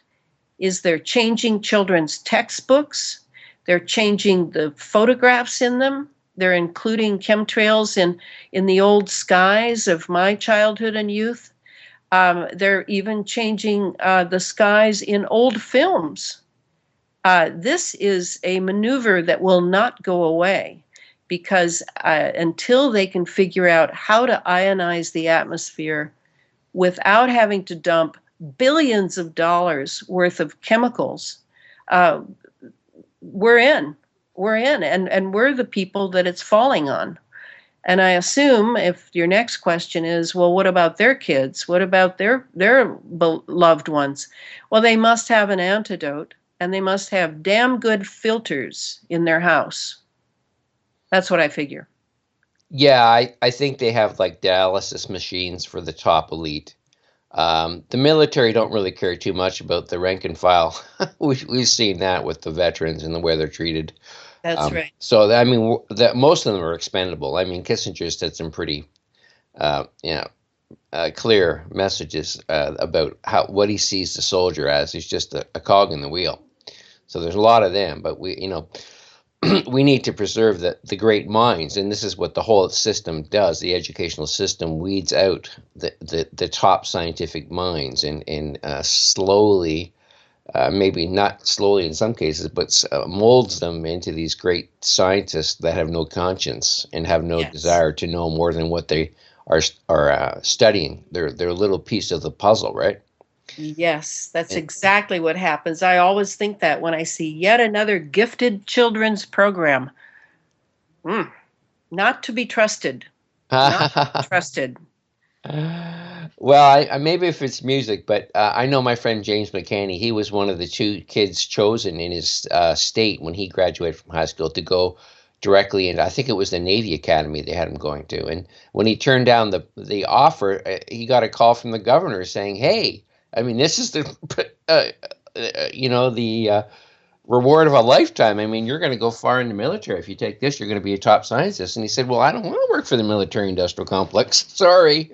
is they're changing children's textbooks, they're changing the photographs in them, they're including chemtrails in the old skies of my childhood and youth. They're even changing the skies in old films. This is a maneuver that will not go away, because until they can figure out how to ionize the atmosphere without having to dump billions of dollars worth of chemicals, we're in. And we're the people that it's falling on. And I assume if your next question is, well, what about their kids? What about their beloved ones? Well, they must have an antidote, and they must have damn good filters in their house. That's what I figure. Yeah, I think they have like dialysis machines for the top elite. The military don't really care too much about the rank and file. We've seen that with the veterans and the way they're treated. That's right. So I mean, that most of them are expendable. I mean, Kissinger said some pretty, clear messages about what he sees the soldier as. He's just a cog in the wheel. So there's a lot of them, but we we need to preserve the great minds, and this is what the whole system does. The educational system weeds out the top scientific minds and slowly, maybe not slowly in some cases, but molds them into these great scientists that have no conscience and have no desire to know more than what they are studying. They're a little piece of the puzzle, right? Yes, that's exactly what happens. I always think that when I see yet another gifted children's program. Not to be trusted. Not to be trusted. Well, I maybe if it's music, but I know my friend James McCanny. He was one of the 2 kids chosen in his state when he graduated from high school to go directly into, I think it was the Navy Academy they had him going to. And when he turned down the offer, he got a call from the governor saying, "Hey, I mean, this is the the reward of a lifetime. I mean, you're going to go far in the military. If you take this, you're going to be a top scientist." And he said, "Well, I don't want to work for the military-industrial complex. Sorry."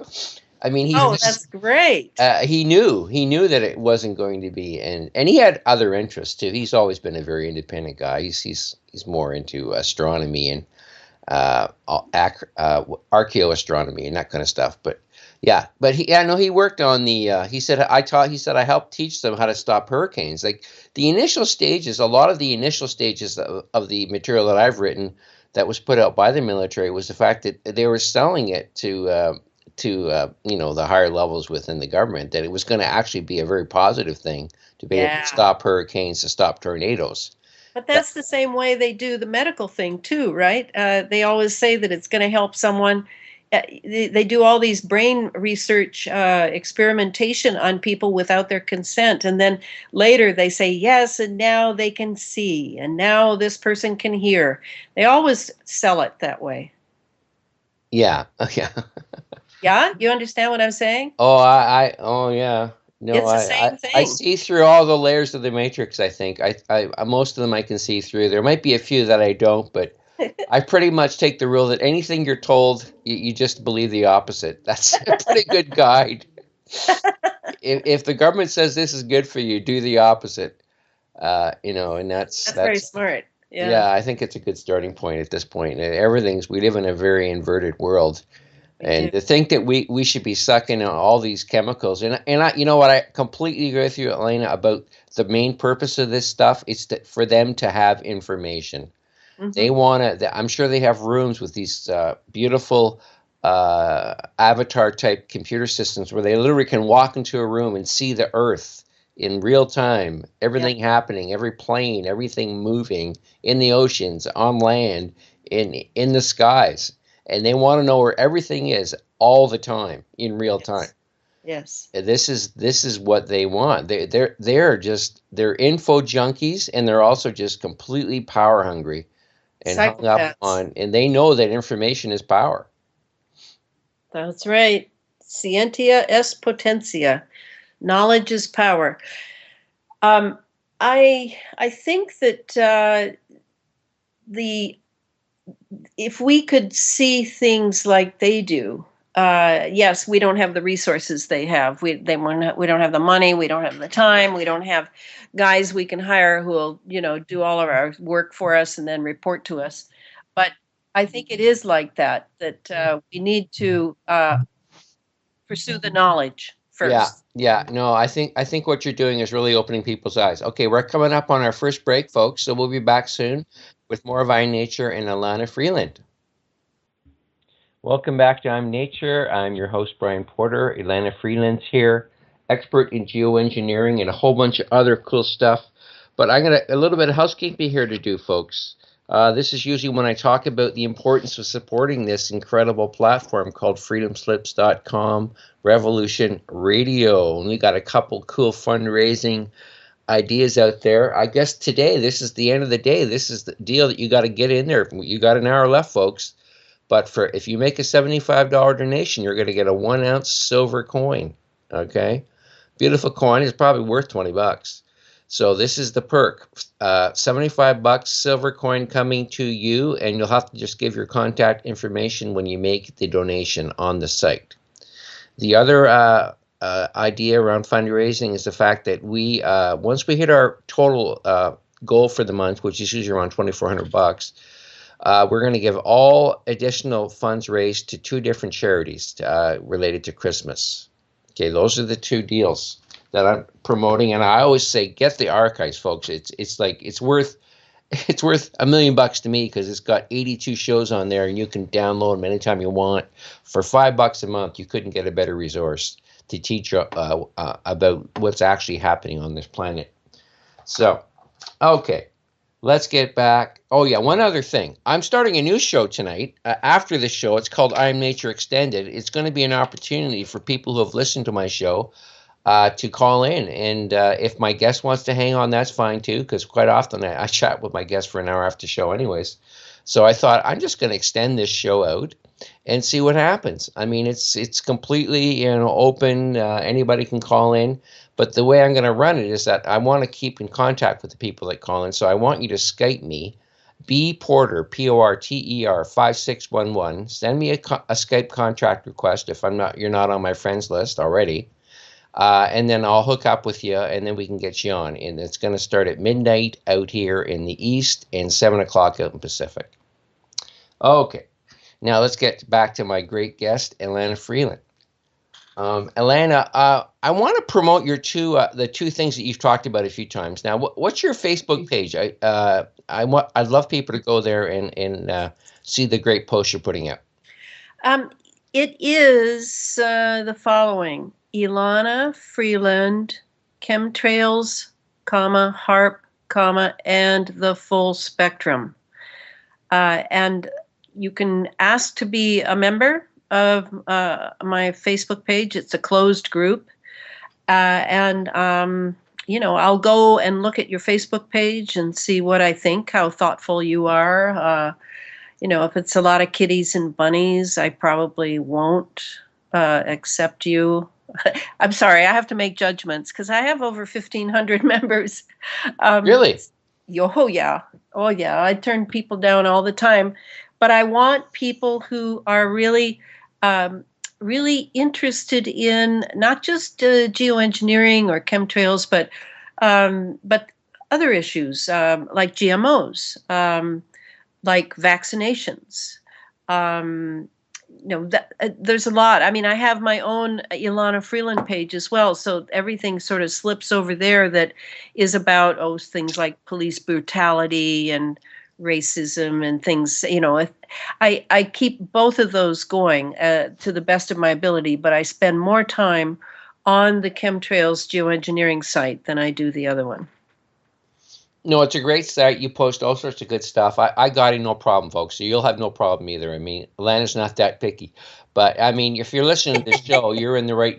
I mean, that's great. He knew that it wasn't going to be, and he had other interests too. He's always been a very independent guy. He's more into astronomy and archaeoastronomy and that kind of stuff. But yeah, but he worked on the. He said I helped teach them how to stop hurricanes. Like the initial stages, a lot of the initial stages of the material that I've written that was put out by the military was the fact that they were selling it to the higher levels within the government, that it was going to actually be a very positive thing to be able to Yeah. stop hurricanes, to stop tornadoes. But that's the same way they do the medical thing too, right? They always say that it's going to help someone. They do all these brain research experimentation on people without their consent, and then later they say yes, and now they can see, and now this person can hear. They always sell it that way. Yeah, yeah. Yeah, you understand what I'm saying? Oh yeah. No, It's the I same I thing. see through all the layers of the matrix. I think most of them I can see through. There might be a few that I don't, but I pretty much take the rule that anything you're told, you just believe the opposite. That's a pretty good guide. If the government says this is good for you, do the opposite. And That's very that's smart. Yeah. yeah. I think it's a good starting point at this point. We live in a very inverted world. We do. And to think that we should be sucking on all these chemicals, and you know what, I completely agree with you, Elena, about the main purpose of this stuff. It's for them to have information. Hmm. They want to. I'm sure they have rooms with these beautiful avatar type computer systems where they literally can walk into a room and see the Earth in real time, Yeah. everything happening, every plane, everything moving in the oceans, on land, in the skies, and they want to know where everything is all the time in real time. Yes. Yes. This is what they want. They're info junkies, and they're also just completely power hungry and hung up Psychopaths. on, and they know that information is power. That's right. Scientia est potentia. Knowledge is power. Um, I think that the if we could see things like they do, yes, we don't have the resources they have. We don't have the money. We don't have the time. We don't have guys we can hire who will do all of our work for us and then report to us. But I think it is like that. That we need to pursue the knowledge Yeah, first. yeah. No, I think what you're doing is really opening people's eyes. Okay, we're coming up on our first break, folks, so we'll be back soon with more of I Nature and Elana Freeland. Welcome back to I'm Nature. I'm your host, Brian Porter. Elana Freeland's here, expert in geoengineering and a whole bunch of other cool stuff. But I got a little bit of housekeeping here to do, folks. This is usually when I talk about the importance of supporting this incredible platform called freedomslips.com Revolution Radio. And we got a couple cool fundraising ideas out there. I guess today, this is the end of the day. This is the deal that you got to get in there. You got an hour left, folks. But if you make a $75 donation, you're going to get a 1 ounce silver coin. Okay, beautiful coin. Is probably worth $20. So this is the perk. $75 silver coin coming to you, and you'll have to just give your contact information when you make the donation on the site. The other idea around fundraising is the fact that we once we hit our total goal for the month, which is usually around $2,400. We're going to give all additional funds raised to two different charities related to Christmas. Okay, those are the two deals that I'm promoting, and I always say get the archives, folks. It's worth $1 million to me because it's got 82 shows on there, and you can download them anytime you want. For $5 a month, you couldn't get a better resource to teach about what's actually happening on this planet. So, okay. Let's get back. Oh, yeah, one other thing. I'm starting a new show tonight. After this show, it's called I'm Nature Extended. It's going to be an opportunity for people who have listened to my show to call in. And if my guest wants to hang on, that's fine too, because quite often I chat with my guest for an hour after the show anyways. So I thought I'm just going to extend this show out and see what happens. I mean, it's completely open. Anybody can call in. But the way I'm going to run it is that I want to keep in contact with the people that call in. So I want you to Skype me, B Porter, Porter 5611. Send me a Skype contact request if you're not on my friends list already. And then I'll hook up with you, and then we can get you on. And it's going to start at midnight out here in the East and 7 o'clock out in Pacific. Okay. Now let's get back to my great guest, Elana Freeland. Elana, I want to promote your the two things that you've talked about a few times. Now, what's your Facebook page? I'd love people to go there and see the great posts you're putting out. It is the following: Elana Freeland, chemtrails, HARP, and the full spectrum. And you can ask to be a member of my Facebook page. It's a closed group. And I'll go and look at your Facebook page and see what I think, how thoughtful you are. If it's a lot of kitties and bunnies, I probably won't accept you. I'm sorry, I have to make judgments because I have over 1,500 members. Really? Oh, yeah. Oh, yeah. I turn people down all the time. But I want people who are really, really interested in not just geoengineering or chemtrails, but other issues like GMOs, like vaccinations. There's a lot. I mean, I have my own Elana Freeland page as well, so everything sort of slips over there that is about things like police brutality and racism and things. I keep both of those going to the best of my ability, but I spend more time on the chemtrails geoengineering site than I do the other one. No, it's a great site. You post all sorts of good stuff. I got it, no problem, folks. So you'll have no problem either. I mean, Alana's not that picky, but I mean, if you're listening to the show, you're in the right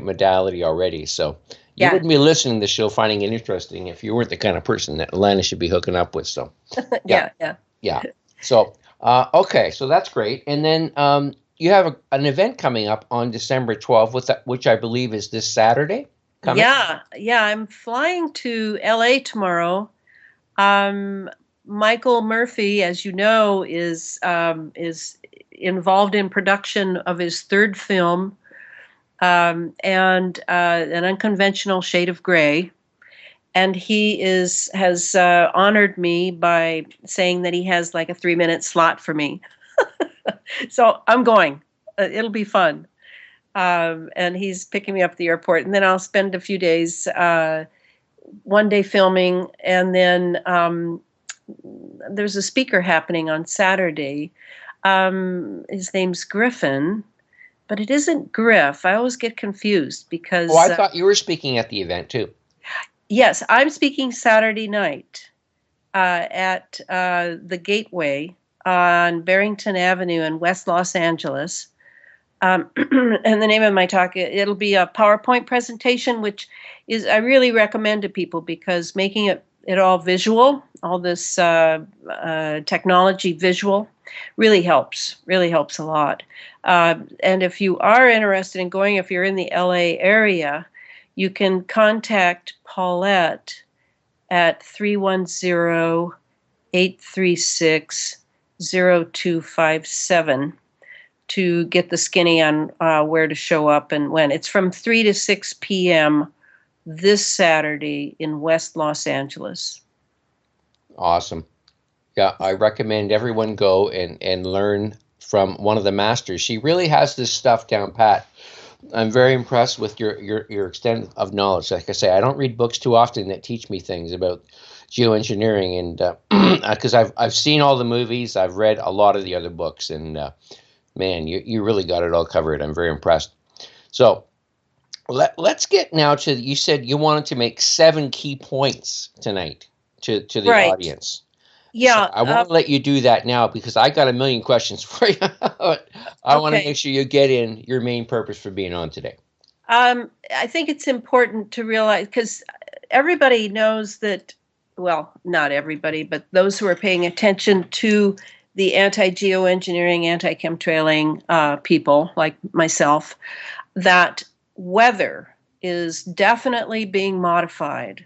modality already. So you Yeah. wouldn't be listening to the show, finding it interesting, if you weren't the kind of person that Alana should be hooking up with. So Yeah. So okay, so that's great. And then you have an event coming up on December 12th, which I believe is this Saturday. Coming? Yeah. I'm flying to LA tomorrow. Michael Murphy, as you know, is involved in production of his third film, and An Unconventional Shade of Gray. And he has honored me by saying that he has like a 3-minute slot for me. So I'm going. It'll be fun. And he's picking me up at the airport, and then I'll spend a few days, one day filming, and then there's a speaker happening on Saturday. His name's Griffin, but it isn't Griff. I always get confused because. Oh, I thought you were speaking at the event too. Yes, I'm speaking Saturday night at the Gateway on Barrington Avenue in West Los Angeles. And the name of my talk, it'll be a PowerPoint presentation, which is I really recommend to people because making it all visual, all this technology visual, really helps a lot. And if you are interested in going, if you're in the LA area, you can contact Paulette at 310-836-0257. to get the skinny on where to show up and when. It's from 3 to 6 p.m. this Saturday in West Los Angeles. Awesome. Yeah, I recommend everyone go and learn from one of the masters. She really has this stuff down pat. I'm very impressed with your extent of knowledge. Like I say, I don't read books too often that teach me things about geoengineering, and because I've seen all the movies, I've read a lot of the other books, and man, you really got it all covered. I'm very impressed. So let's get now to, you said you wanted to make 7 key points tonight to the audience. Yeah. So I want to let you do that now because I got a million questions for you. I want to make sure you get in your main purpose for being on today. I think it's important to realize, because everybody knows that, well, not everybody, but those who are paying attention to the anti-geoengineering, anti-chemtrailing people like myself, that weather is definitely being modified.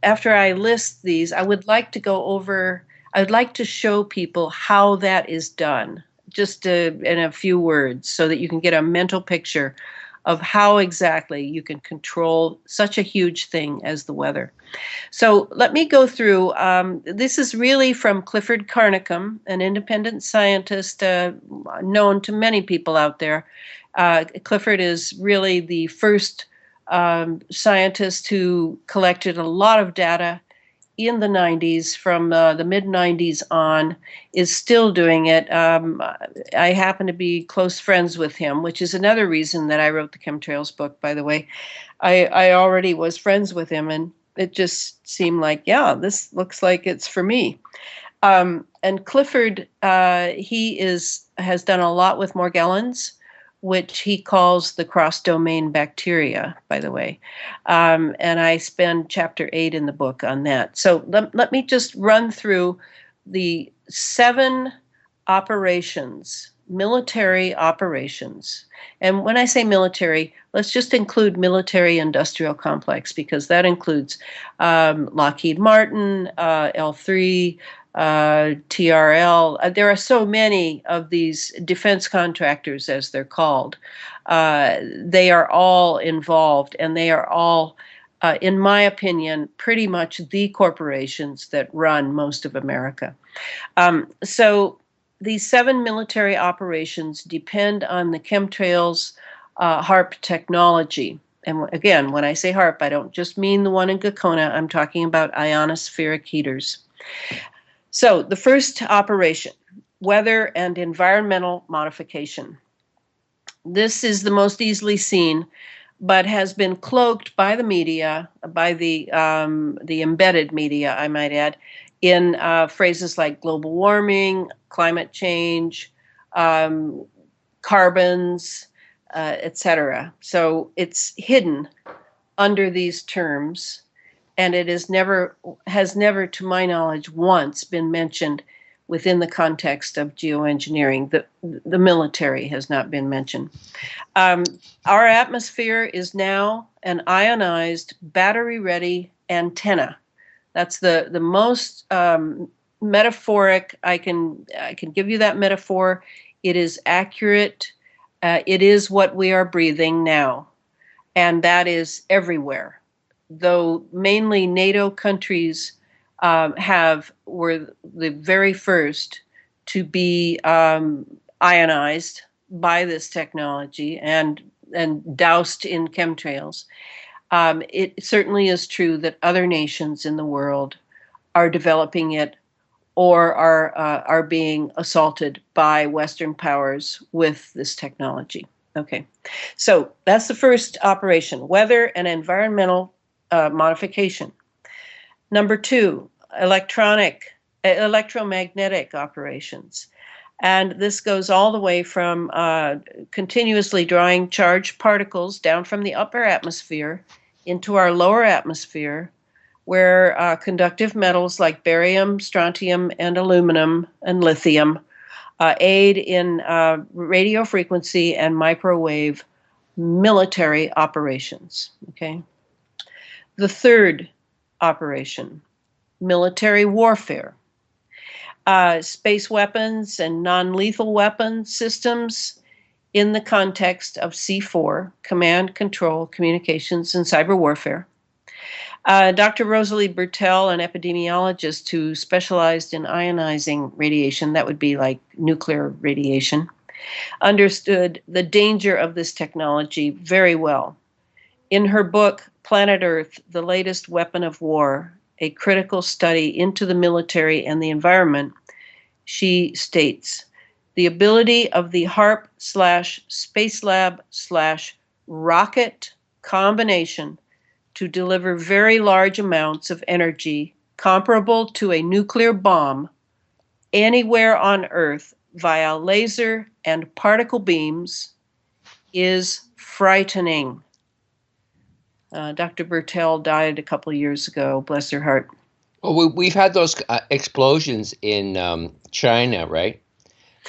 After I list these, I would like to show people how that is done, just in a few words, so that you can get a mental picture of how exactly you can control such a huge thing as the weather. So let me go through. This is really from Clifford Carnicom, an independent scientist known to many people out there. Clifford is really the first scientist who collected a lot of data in the 90s, from the mid 90s on, is still doing it. I happen to be close friends with him, which is another reason that I wrote the chemtrails book, by the way. I already was friends with him, and it just seemed like, yeah, this looks like it's for me. And Clifford, has done a lot with Morgellons, which he calls the cross-domain bacteria, by the way. And I spend chapter 8 in the book on that. So let me just run through the 7 operations, military operations. And when I say military, let's just include military industrial complex, because that includes Lockheed Martin, L3, TRL. There are so many of these defense contractors, as they're called. They are all involved, and they are all, in my opinion, pretty much the corporations that run most of America. So these 7 military operations depend on the chemtrails HARP technology. And again, when I say HARP, I don't just mean the one in Gakona. I'm talking about ionospheric heaters. So the first operation, weather and environmental modification. This is the most easily seen, but has been cloaked by the media, by the embedded media, I might add, in phrases like global warming, climate change, carbons, etc. So it's hidden under these terms, and it has never, to my knowledge, once been mentioned within the context of geoengineering. The military has not been mentioned. Our atmosphere is now an ionized, battery-ready antenna. That's the most metaphoric. I can give you that metaphor. It is accurate. It is what we are breathing now, and that is everywhere. Though mainly NATO countries were the very first to be ionized by this technology and doused in chemtrails. It certainly is true that other nations in the world are developing it or are being assaulted by Western powers with this technology. Okay, so that's the first operation: weather and environmental modification. Number 2, electromagnetic operations. And this goes all the way from continuously drawing charged particles down from the upper atmosphere into our lower atmosphere, where conductive metals like barium, strontium, and aluminum and lithium aid in radio frequency and microwave military operations. Okay. The third operation, military warfare. Space weapons and non-lethal weapon systems in the context of C4, command, control, communications, and cyber warfare. Dr. Rosalie Bertell, an epidemiologist who specialized in ionizing radiation, that would be like nuclear radiation, understood the danger of this technology very well. In her book, Planet Earth, The Latest Weapon of War, a critical study into the military and the environment, she states, the ability of the HARP/Spacelab/rocket combination to deliver very large amounts of energy comparable to a nuclear bomb anywhere on Earth via laser and particle beams is frightening. Dr. Bertell died a couple of years ago, bless her heart. Well, we've had those explosions in China, right?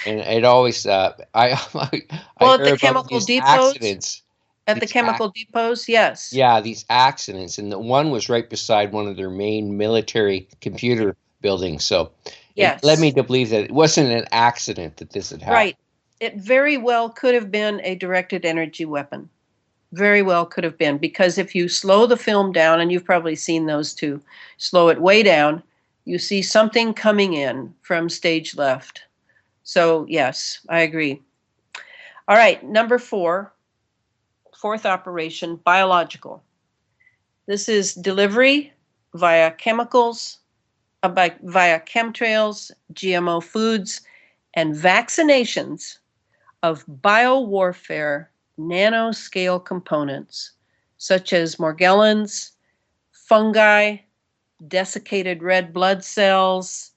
And it always, Well, at the chemical depots, accidents. At the chemical depots, yes. Yeah, these accidents, and the one was right beside one of their main military computer buildings. So yes, it led me to believe that it wasn't an accident that this had happened. Right. It very well could have been a directed energy weapon. Very well could have been, because if you slow the film down, and you've probably seen those too, slow it way down, you see something coming in from stage left. So yes, I agree. All right, number 4, fourth operation, biological. This is delivery via chemicals, via chemtrails, GMO foods, and vaccinations of biowarfare nanoscale components, such as Morgellons, fungi, desiccated red blood cells,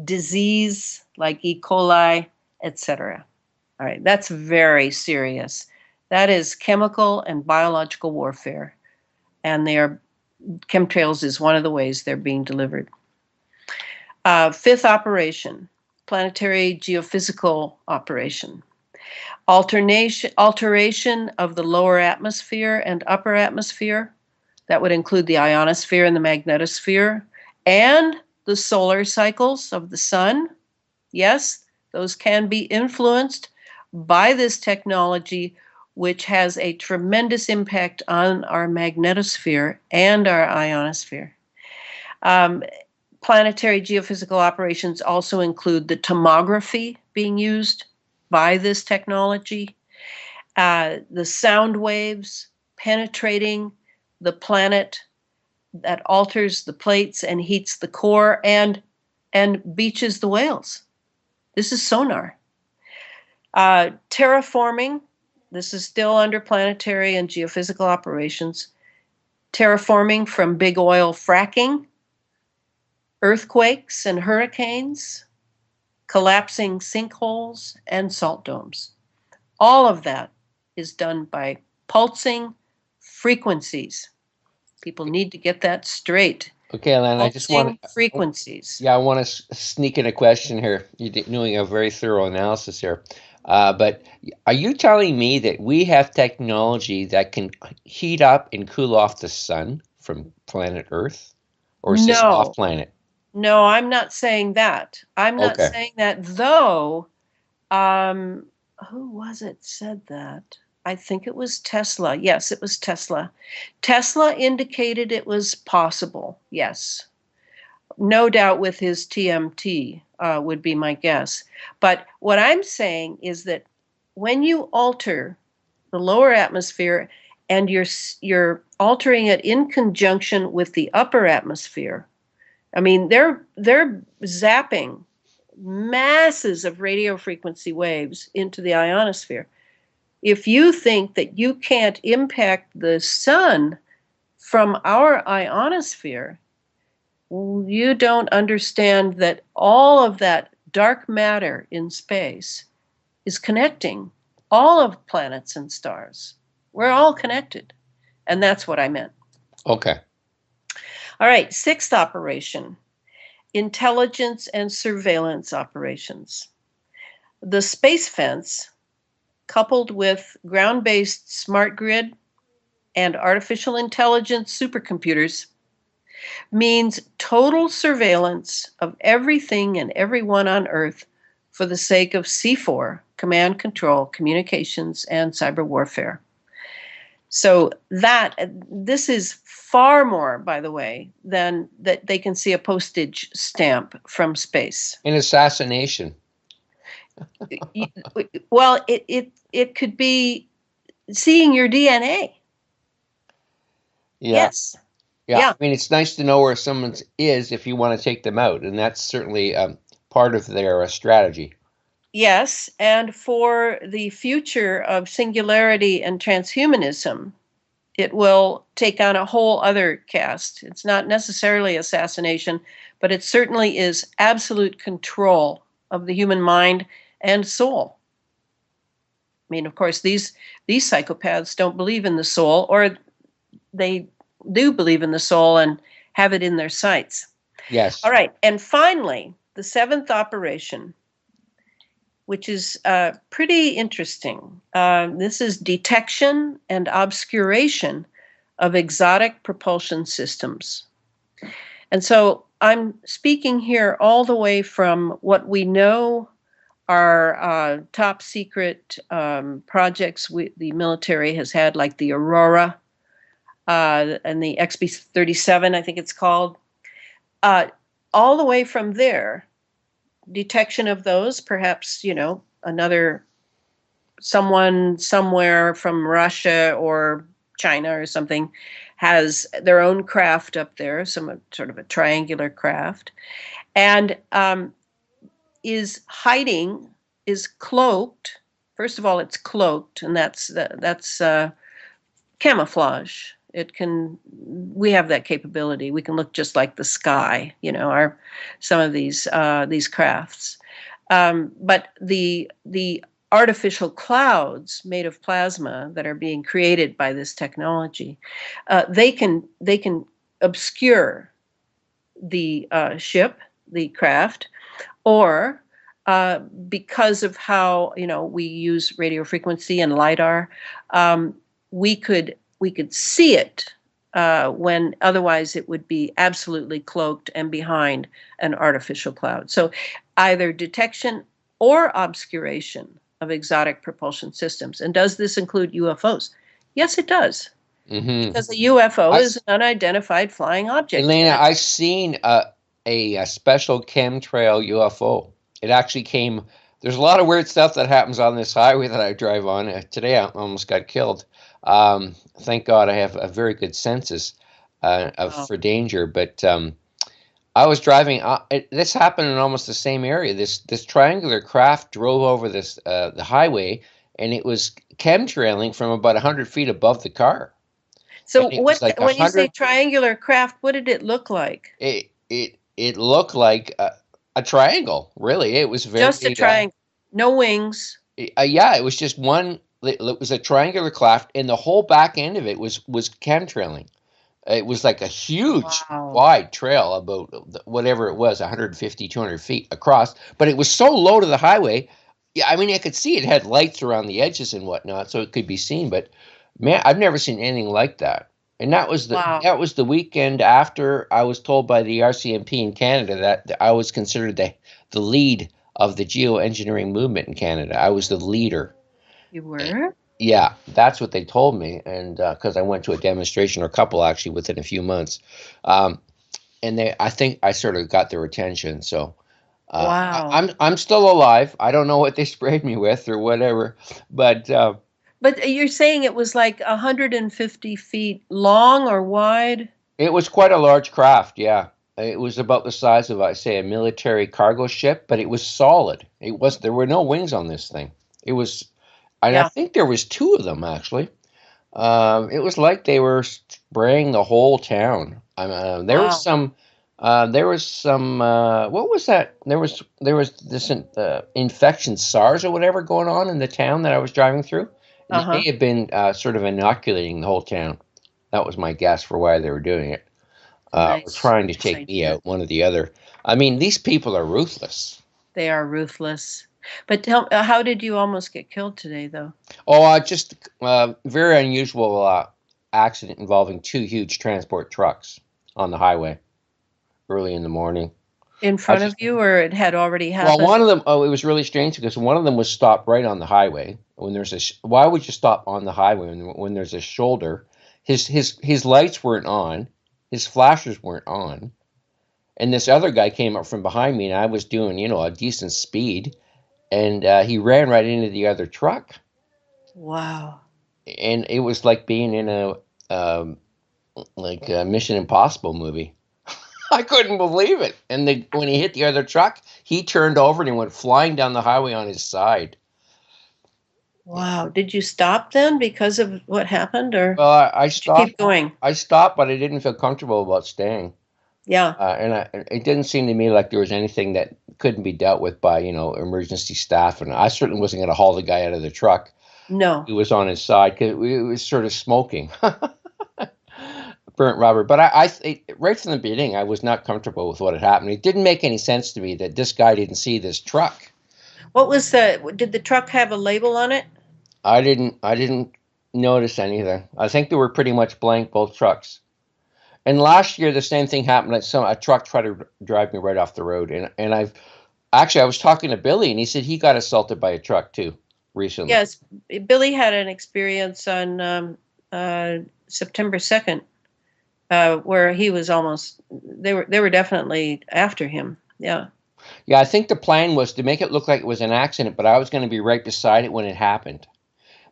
disease like E. coli, etc. All right, that's very serious. That is chemical and biological warfare, and chemtrails is one of the ways they're being delivered. Fifth operation, planetary geophysical operation. Alteration of the lower atmosphere and upper atmosphere. That would include the ionosphere and the magnetosphere, and the solar cycles of the sun. Yes, those can be influenced by this technology, which has a tremendous impact on our magnetosphere and our ionosphere. Planetary geophysical operations also include the tomography being used by this technology, the sound waves penetrating the planet that alters the plates and heats the core and beaches the whales. This is sonar. Terraforming, this is still under planetary and geophysical operations. Terraforming from big oil fracking, earthquakes and hurricanes, collapsing sinkholes, and salt domes. All of that is done by pulsing frequencies. People need to get that straight. Okay, Elana, I just want frequencies. Yeah, I want to sneak in a question here. You're doing a very thorough analysis here. But are you telling me that we have technology that can heat up and cool off the sun from planet Earth? Or is this off planet? No, I'm not saying that. I'm not Okay. saying that, though. Who was it said that? I think it was Tesla. Yes, it was Tesla. Tesla indicated it was possible. Yes. No doubt with his TMT would be my guess. But what I'm saying is that when you alter the lower atmosphere and you're altering it in conjunction with the upper atmosphere, I mean, they're zapping masses of radio frequency waves into the ionosphere. If you think that you can't impact the sun from our ionosphere, you don't understand that all of that dark matter in space is connecting all of planets and stars. We're all connected. And that's what I meant. Okay. All right, sixth operation, intelligence and surveillance operations. The space fence, coupled with ground-based smart grid and artificial intelligence supercomputers, means total surveillance of everything and everyone on Earth for the sake of C4, command control, communications, and cyber warfare. So this is far more, by the way, than that they can see a postage stamp from space. An assassination. Well, it could be seeing your DNA. Yeah. Yes. Yeah. I mean, it's nice to know where someone is if you want to take them out, and that's certainly part of their strategy. Yes, and for the future of singularity and transhumanism, it will take on a whole other cast. It's not necessarily assassination, but it certainly is absolute control of the human mind and soul. I mean, of course, these psychopaths don't believe in the soul, or they do believe in the soul and have it in their sights. Yes. All right, and finally, the seventh operation, which is pretty interesting. This is detection and obscuration of exotic propulsion systems. And so I'm speaking here all the way from what we know are top secret projects the military has had, like the Aurora and the XB-37, I think it's called. All the way from there, detection of those, perhaps, someone somewhere from Russia or China or something has their own craft up there, some sort of a triangular craft, and is hiding, is cloaked. First of all, it's cloaked, and that's camouflage. It can. We have that capability. We can look just like the sky. Some of these crafts. But the artificial clouds made of plasma that are being created by this technology, they can obscure the ship, the craft, or because of how we use radio frequency and lidar, we could see it when otherwise it would be absolutely cloaked and behind an artificial cloud. So either detection or obscuration of exotic propulsion systems. And does this include UFOs? Yes, it does. Mm-hmm. Because a UFO is an unidentified flying object. Elena, I've seen a special chemtrail UFO. It actually came. There's a lot of weird stuff that happens on this highway that I drive on. Today I almost got killed. Thank God I have a very good senses for danger. But I was driving. This happened in almost the same area. This triangular craft drove over the highway, and it was chemtrailing from about 100 feet above the car. So when you say triangular craft, what did it look like? It looked like a triangle. Really, it was just a triangle, no wings. Yeah, it was just one. It was a triangular craft, and the whole back end of it was chemtrailing. It was like a huge, wide trail, about whatever it was, 150, 200 feet across. But it was so low to the highway. Yeah, I mean, I could see it had lights around the edges and whatnot, so it could be seen. But man, I've never seen anything like that. And that was the weekend after I was told by the RCMP in Canada that I was considered the lead of the geoengineering movement in Canada. I was the leader. You were? Yeah, that's what they told me, and because I went to a demonstration, or a couple actually, within a few months, and I think I sort of got their attention. So, wow, I'm still alive. I don't know what they sprayed me with or whatever, but you're saying it was like 150 feet long or wide? It was quite a large craft. Yeah, it was about the size of, I say, a military cargo ship, but it was solid. There were no wings on this thing. It was. And I think there was two of them, actually. It was like they were spraying the whole town. There was some. What was that? There was this infection, SARS or whatever, going on in the town that I was driving through. And it may have been sort of inoculating the whole town. That was my guess for why they were doing it. Or trying to take me out, one or the other. I mean, these people are ruthless. They are ruthless. But how did you almost get killed today, though? Oh, just very unusual accident involving two huge transport trucks on the highway early in the morning. In front of you, or it had already happened? Well, one of them, it was really strange because one of them was stopped right on the highway. Why would you stop on the highway when there's a shoulder? His lights weren't on, his flashers weren't on, and this other guy came up from behind me, and I was doing, a decent speed. And he ran right into the other truck. Wow! And it was like being in a Mission Impossible movie. I couldn't believe it. And when he hit the other truck, he turned over and he went flying down the highway on his side. Wow! Did you stop then because of what happened, or? Well, I stopped. Keep going. I stopped, but I didn't feel comfortable about staying. Yeah. And it didn't seem to me like there was anything that couldn't be dealt with by, emergency staff. And I certainly wasn't going to haul the guy out of the truck. No. He was on his side because it was sort of smoking. Burnt rubber. But right from the beginning, I was not comfortable with what had happened. It didn't make any sense to me that this guy didn't see this truck. Did the truck have a label on it? I didn't notice anything. I think they were pretty much blank, both trucks. And last year, the same thing happened. A truck tried to drive me right off the road. And I was talking to Billy, and he said he got assaulted by a truck too recently. Yes, Billy had an experience on September 2nd, where he was almost. They were definitely after him. Yeah. Yeah, I think the plan was to make it look like it was an accident, but I was going to be right beside it when it happened.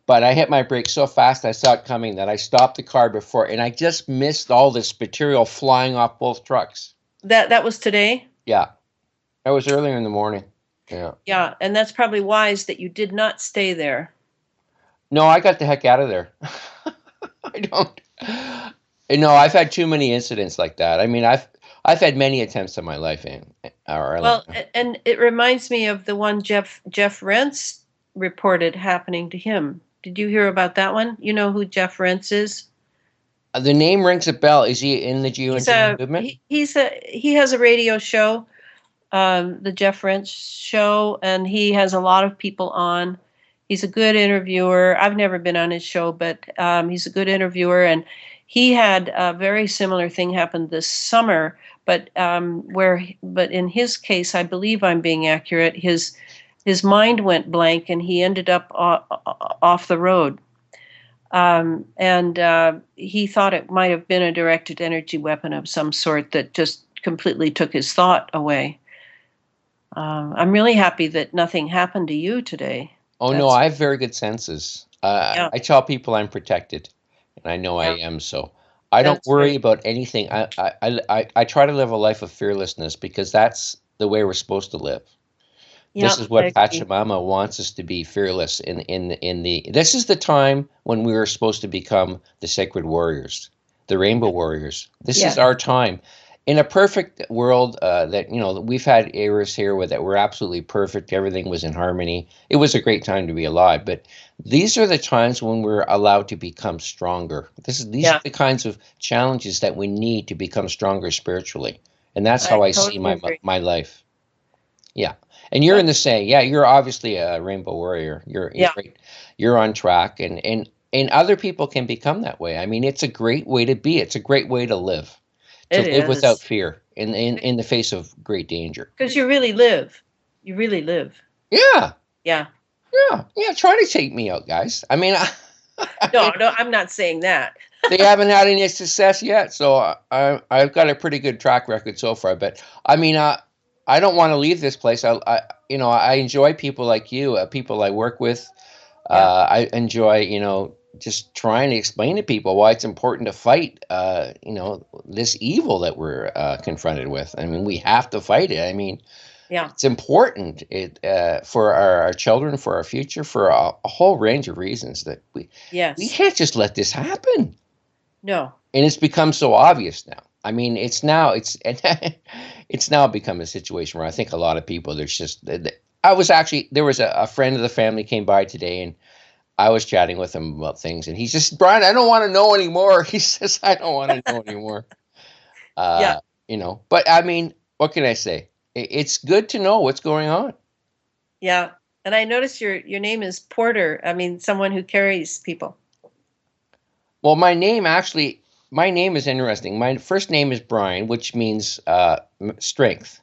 But I hit my brakes so fast I saw it coming that I stopped the car before, and I just missed all this material flying off both trucks. That was today? Yeah, that was earlier in the morning. Yeah. Yeah, and that's probably wise that you did not stay there. No, I got the heck out of there. I don't. No, I've had too many incidents like that. I mean, I've had many attempts in my life, Well, and it reminds me of the one Jeff Rentz reported happening to him. Did you hear about that one? You know who Jeff Rentz is? The name rings a bell. Is he in the He's geoengineering movement? he has a radio show, the Jeff Rentz show, and he has a lot of people on. He's a good interviewer. I've never been on his show, but he's a good interviewer, and he had a very similar thing happen this summer. But but in his case, I believe I'm being accurate. His mind went blank, and he ended up off the road. And he thought it might have been a directed energy weapon of some sort that just completely took his thought away. I'm really happy that nothing happened to you today. Oh, no, I have very good senses. Yeah. I tell people I'm protected, and I know I Yeah. am. So I don't That's worry great. about anything. I try to live a life of fearlessness because that's the way we're supposed to live. Yeah, This is I what agree. Pachamama wants us to be, fearless in the. This is the time when we were supposed to become the sacred warriors, the rainbow warriors. This is Yeah. our time. In a perfect world, that we've had eras here where that were absolutely perfect. Everything was in harmony. It was a great time to be alive. But these are the times when we're allowed to become stronger. These Yeah, are the kinds of challenges that we need to become stronger spiritually, and that's I how I see totally my agree. my life. Yeah. And you're in Well, the same. Yeah, you're obviously a rainbow warrior. You're yeah, right. You're on track, and other people can become that way. I mean, it's a great way to be. It's a great way to it live without is. fear in the face of great danger. Because you really live. You really live. Yeah. Yeah. Yeah, try to take me out, guys. I mean, No, no, I'm not saying that. they haven't had any success yet, so I've got a pretty good track record so far. But I mean, I don't want to leave this place. I enjoy people like you, people I work with. Yeah. I enjoy, just trying to explain to people why it's important to fight, this evil that we're confronted with. I mean, we have to fight it. I mean, Yeah. it's important for our children, for our future, for a whole range of reasons that we Yes. can't just let this happen. No. And it's become so obvious now. I mean, it's now become a situation where I think a lot of people, there was a friend of the family came by today, and I was chatting with him about things, and he just, Brian, I don't want to know anymore. He says, I don't want to know anymore. Yeah. Uh, but I mean, what can I say? It's good to know what's going on. Yeah. And I noticed your name is Porter. I mean, someone who carries people. Well, my name is interesting. My first name is Brian, which means strength.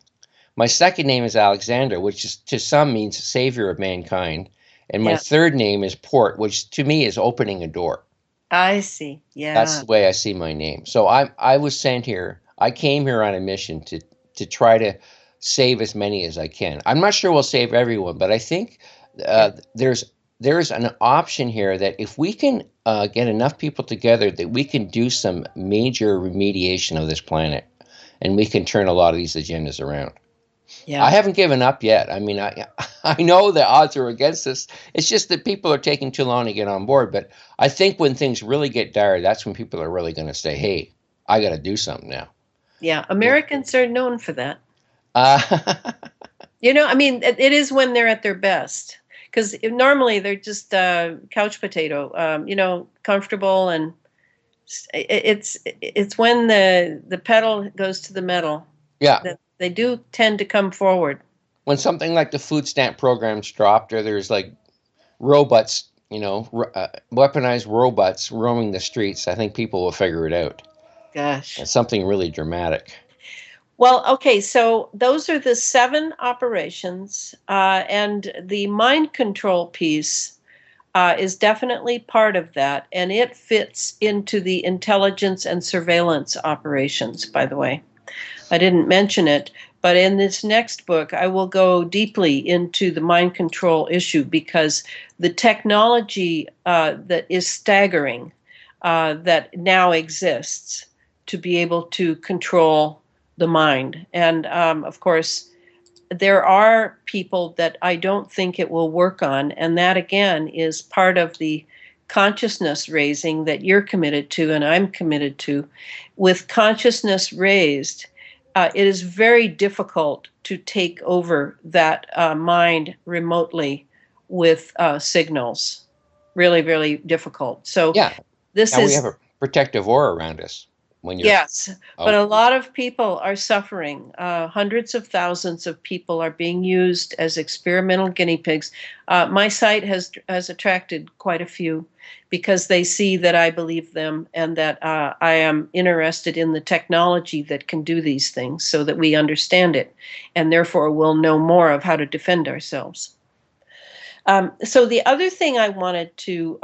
My second name is Alexander, which is, to some, means savior of mankind. And my Yeah. third name is Port, which to me is opening a door. I see. That's Yeah. the way I see my name. So I was sent here. I came here on a mission to try to save as many as I can. I'm not sure we'll save everyone, but I think Yeah. there's an option here that if we can get enough people together, that we can do some major remediation of this planet, and we can turn a lot of these agendas around. Yeah. I haven't given up yet. I mean, I know the odds are against us. It's just that people are taking too long to get on board. But I think when things really get dire, that's when people are really going to say, "Hey, I got to do something now." Yeah. Americans are known for that. Uh, I mean, it is when they're at their best. Because normally they're just couch potato, comfortable, and it's when the pedal goes to the metal yeah, that they do tend to come forward. when something like the food stamp program's dropped, or there's like robots, weaponized robots roaming the streets, I think people will figure it out. Gosh. It's something really dramatic. Well, okay, so those are the 7 operations, and the mind control piece is definitely part of that, and it fits into the intelligence and surveillance operations, by the way. I didn't mention it, but in this next book, I will go deeply into the mind control issue because the technology that is staggering that now exists to be able to control the mind. And of course, there are people that I don't think it will work on. And that, again, is part of the consciousness raising that you're committed to and I'm committed to. With consciousness raised, it is very difficult to take over that mind remotely with signals. Really, really difficult. So Yeah. this Now we is have a protective aura around us when you're. yes, but Oh, a lot of people are suffering. Hundreds of thousands of people are being used as experimental guinea pigs. My site has attracted quite a few because they see that I believe them and that I am interested in the technology that can do these things so that we understand it and therefore will know more of how to defend ourselves. So the other thing I wanted to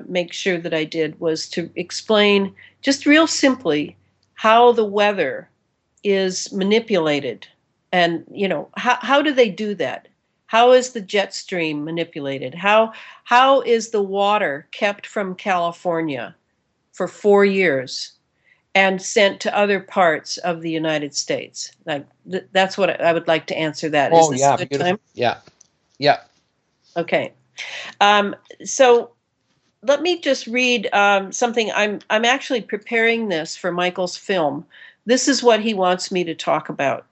make sure that I did was to explain just real simply how the weather is manipulated. And, how do they do that? How is the jet stream manipulated? How is the water kept from California for 4 years and sent to other parts of the United States? Like that's what I would like to answer that. Is oh this a yeah, good beautiful. time? Yeah, yeah. Okay. So let me just read something. I'm actually preparing this for Michael's film. This is what he wants me to talk about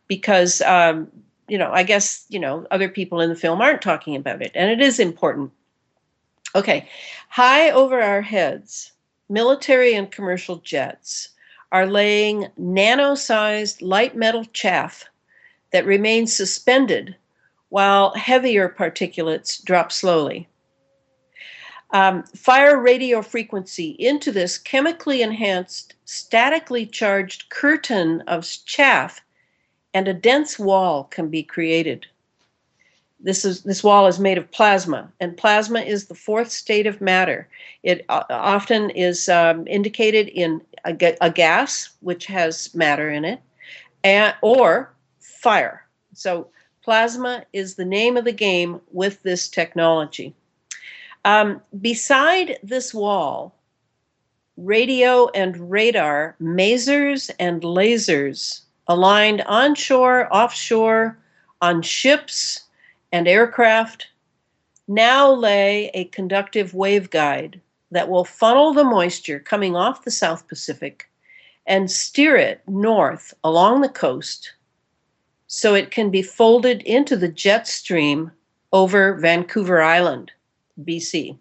because I guess other people in the film aren't talking about it, and it is important. Okay, high over our heads, military and commercial jets are laying nano-sized light metal chaff that remains suspended while heavier particulates drop slowly. Fire radio frequency into this chemically enhanced, statically charged curtain of chaff, and a dense wall can be created. This wall is made of plasma, and plasma is the fourth state of matter. It often is indicated in a gas, which has matter in it, or fire. So plasma is the name of the game with this technology. Beside this wall, radio and radar masers and lasers aligned onshore, offshore, on ships and aircraft now lay a conductive waveguide that will funnel the moisture coming off the South Pacific and steer it north along the coast so it can be folded into the jet stream over Vancouver Island, BC.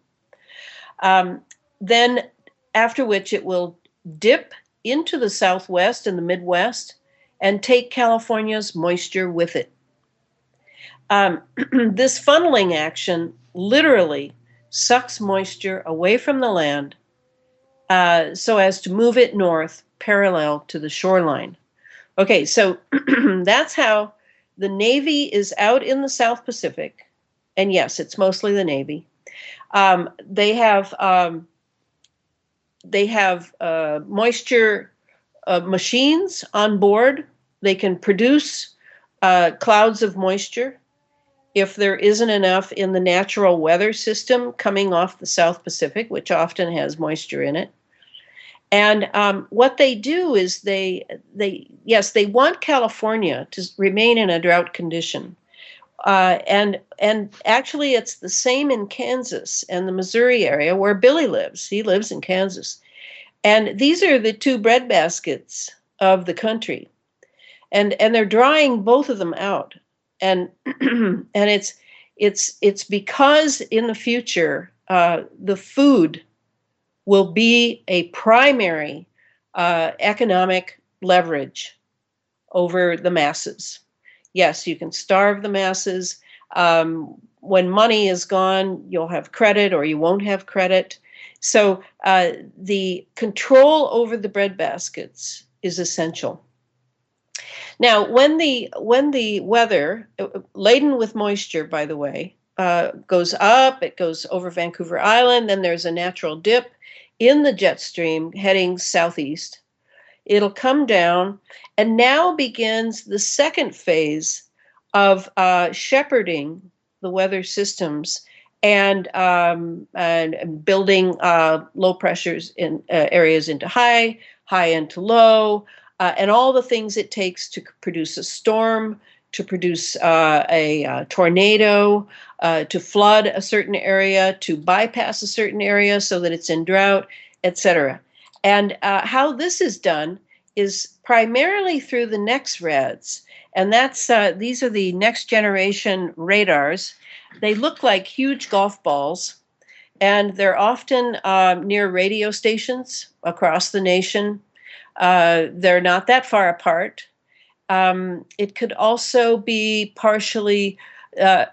Then, after which it will dip into the Southwest and the Midwest and take California's moisture with it. This funneling action literally sucks moisture away from the land so as to move it north parallel to the shoreline. Okay, so that's how the Navy is out in the South Pacific. And yes, it's mostly the Navy. They have moisture machines on board. They can produce clouds of moisture if there isn't enough in the natural weather system coming off the South Pacific, which often has moisture in it. And what they do is they want California to remain in a drought condition. And actually, it's the same in Kansas and the Missouri area where Billy lives. He lives in Kansas. And these are the two breadbaskets of the country. And they're drying both of them out. And and it's because in the future the food will be a primary economic leverage over the masses. Yes, you can starve the masses. When money is gone, you'll have credit or you won't have credit. So the control over the breadbaskets is essential. Now, when the weather, laden with moisture, by the way, goes up, it goes over Vancouver Island, then there's a natural dip in the jet stream heading southeast. It'll come down, and now begins the second phase of shepherding the weather systems and building low pressures in areas into high, high into low, and all the things it takes to produce a storm, to produce a tornado, to flood a certain area, to bypass a certain area so that it's in drought, etc. And how this is done is primarily through the NEXRADs. And that's these are the next generation radars. They look like huge golf balls, and they're often near radio stations across the nation. They're not that far apart. It could also be partially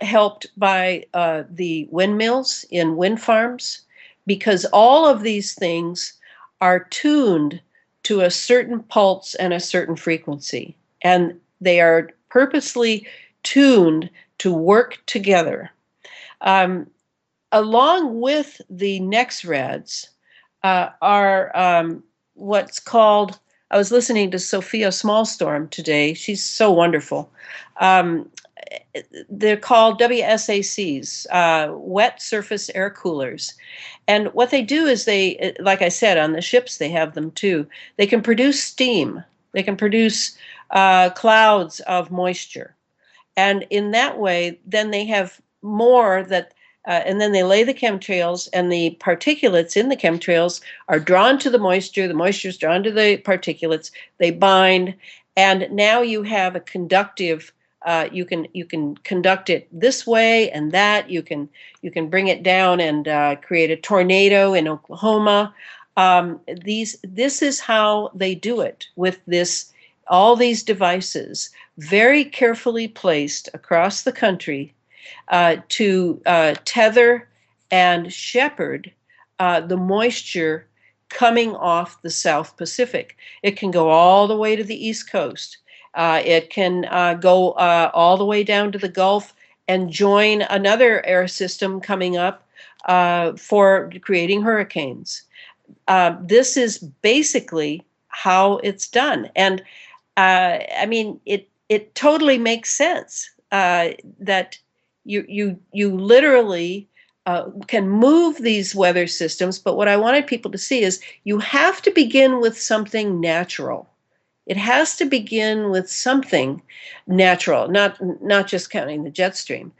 helped by the windmills in wind farms, because all of these things are tuned to a certain pulse and a certain frequency. And they are purposely tuned to work together. Along with the NEXRADs are what's called, I was listening to Sophia Smallstorm today. She's so wonderful. They're called WSACs, wet surface air coolers. And what they do is they, like I said, on the ships, they have them too. They can produce steam. They can produce clouds of moisture. And in that way, then they have more that, and then they lay the chemtrails, and the particulates in the chemtrails are drawn to the moisture is drawn to the particulates, they bind, and now you have a conductive, you can conduct it this way and that, you can bring it down and create a tornado in Oklahoma. This is how they do it with all these devices, very carefully placed across the country to tether and shepherd the moisture coming off the South Pacific. It can go all the way to the East Coast. It can go all the way down to the Gulf and join another air system coming up for creating hurricanes. This is basically how it's done. And I mean, it totally makes sense that you literally can move these weather systems. But what I wanted people to see is you have to begin with something natural. It has to begin with something natural, not just counting the jet stream.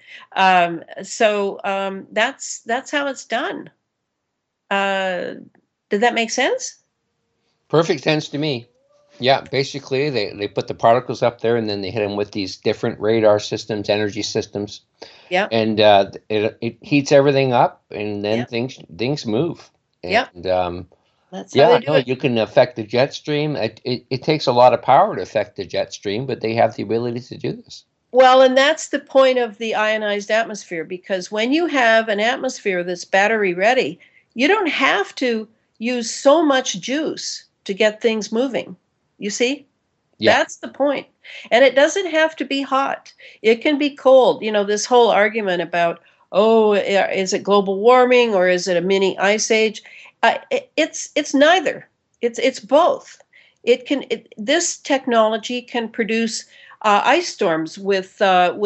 So that's how it's done. Did that make sense? Perfect sense to me. Yeah, basically they put the particles up there and then they hit them with these different radar systems, energy systems. Yeah. And it heats everything up, and then things move. And, that's how they do it. You can affect the jet stream. It takes a lot of power to affect the jet stream, but they have the ability to do this. Well, and that's the point of the ionized atmosphere, because when you have an atmosphere that's battery ready, you don't have to use so much juice to get things moving. You see? Yeah. That's the point. And it doesn't have to be hot. It can be cold. You know, this whole argument about, is it global warming or is it a mini ice age? It's neither. It's both. This technology can produce ice storms with what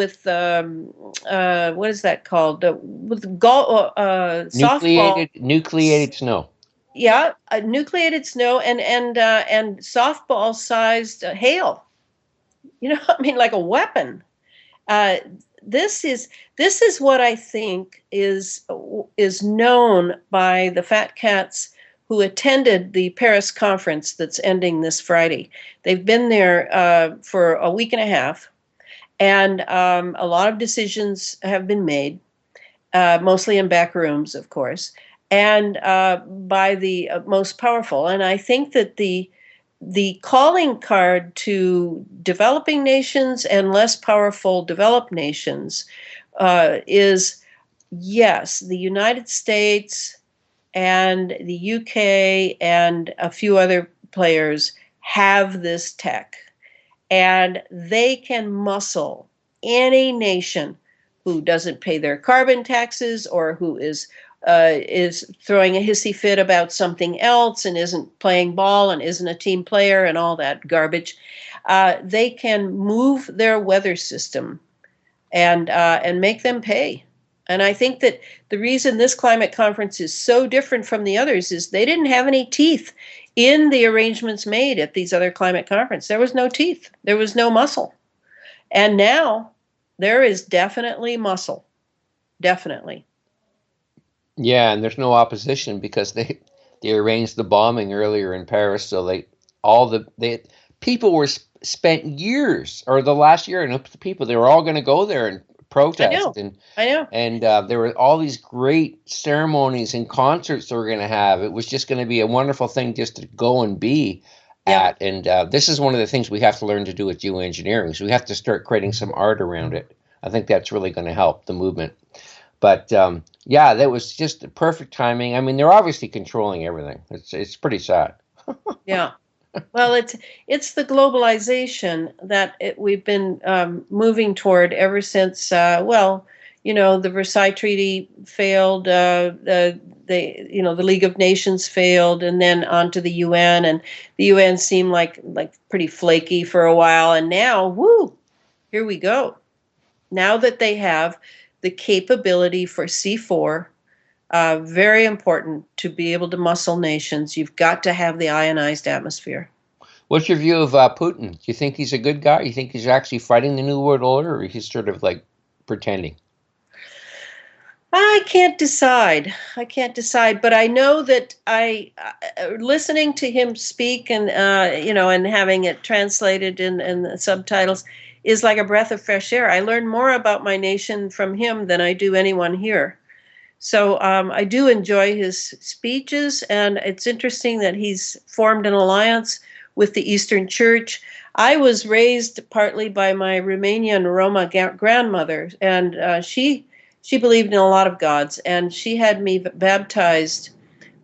is that called? With softball. Nucleated snow. Yeah, nucleated snow and softball-sized hail. You know, I mean, like a weapon. This is what I think is known by the fat cats who attended the Paris conference that's ending this Friday. They've been there for a week and a half, and a lot of decisions have been made, mostly in back rooms, of course, and by the most powerful. And I think that the calling card to developing nations and less powerful developed nations is, yes, the United States and the UK and a few other players have this tech, and they can muscle any nation who doesn't pay their carbon taxes or who is is throwing a hissy fit about something else and isn't playing ball and isn't a team player and all that garbage, they can move their weather system and make them pay. And I think that the reason this climate conference is so different from the others is they didn't have any teeth in the arrangements made at these other climate conferences. There was no teeth. There was no muscle. And now there is definitely muscle. Definitely. Yeah, and there's no opposition because they arranged the bombing earlier in Paris, so they people were spent years or the last year, and people they were all going to go there and protest, I know. and there were all these great ceremonies and concerts they were going to have. It was just going to be a wonderful thing just to go and be at, and this is one of the things we have to learn to do with geoengineering. So we have to start creating some art around it. I think that's really going to help the movement. But yeah, that was just the perfect timing. I mean, they're obviously controlling everything. It's pretty sad. Yeah. Well, it's the globalization that we've been moving toward ever since. The Versailles Treaty failed. The League of Nations failed, and then onto the UN, and the UN seemed like pretty flaky for a while, and now, woo, here we go. Now that they have the capability for C4, very important to be able to muscle nations. You've got to have the ionized atmosphere. What's your view of Putin? Do you think he's a good guy? You think he's actually fighting the New World Order, or he's sort of like pretending? I can't decide, but I know that listening to him speak and and having it translated in the subtitles is like a breath of fresh air. I learn more about my nation from him than I do anyone here. So I do enjoy his speeches, and it's interesting that he's formed an alliance with the Eastern Church. I was raised partly by my Romanian Roma grandmother, and she believed in a lot of gods, and she had me baptized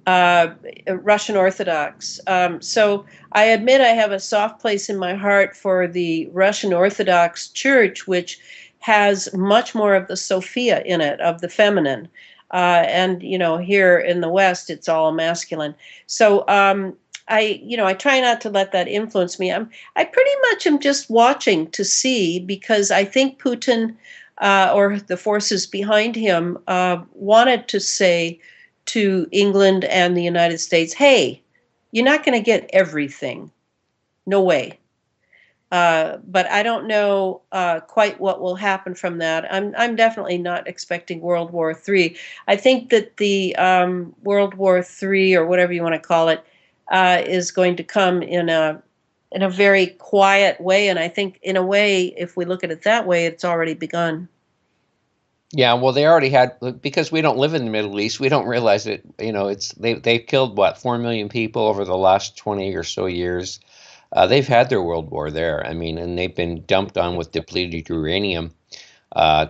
Russian Orthodox. So I admit I have a soft place in my heart for the Russian Orthodox Church, which has much more of the Sophia in it, of the feminine. And here in the West, it's all masculine. So I try not to let that influence me. I pretty much am just watching to see, because I think Putin or the forces behind him wanted to say to England and the United States, hey, you're not going to get everything. No way. But I don't know quite what will happen from that. I'm definitely not expecting World War III. I think that the World War III, or whatever you want to call it, is going to come in a very quiet way. And I think, in a way, if we look at it that way, it's already begun. Yeah, well, they already had, because we don't live in the Middle East. We don't realize it. They've killed 4 million people over the last 20 or so years. They've had their world war there. I mean, and they've been dumped on with depleted uranium,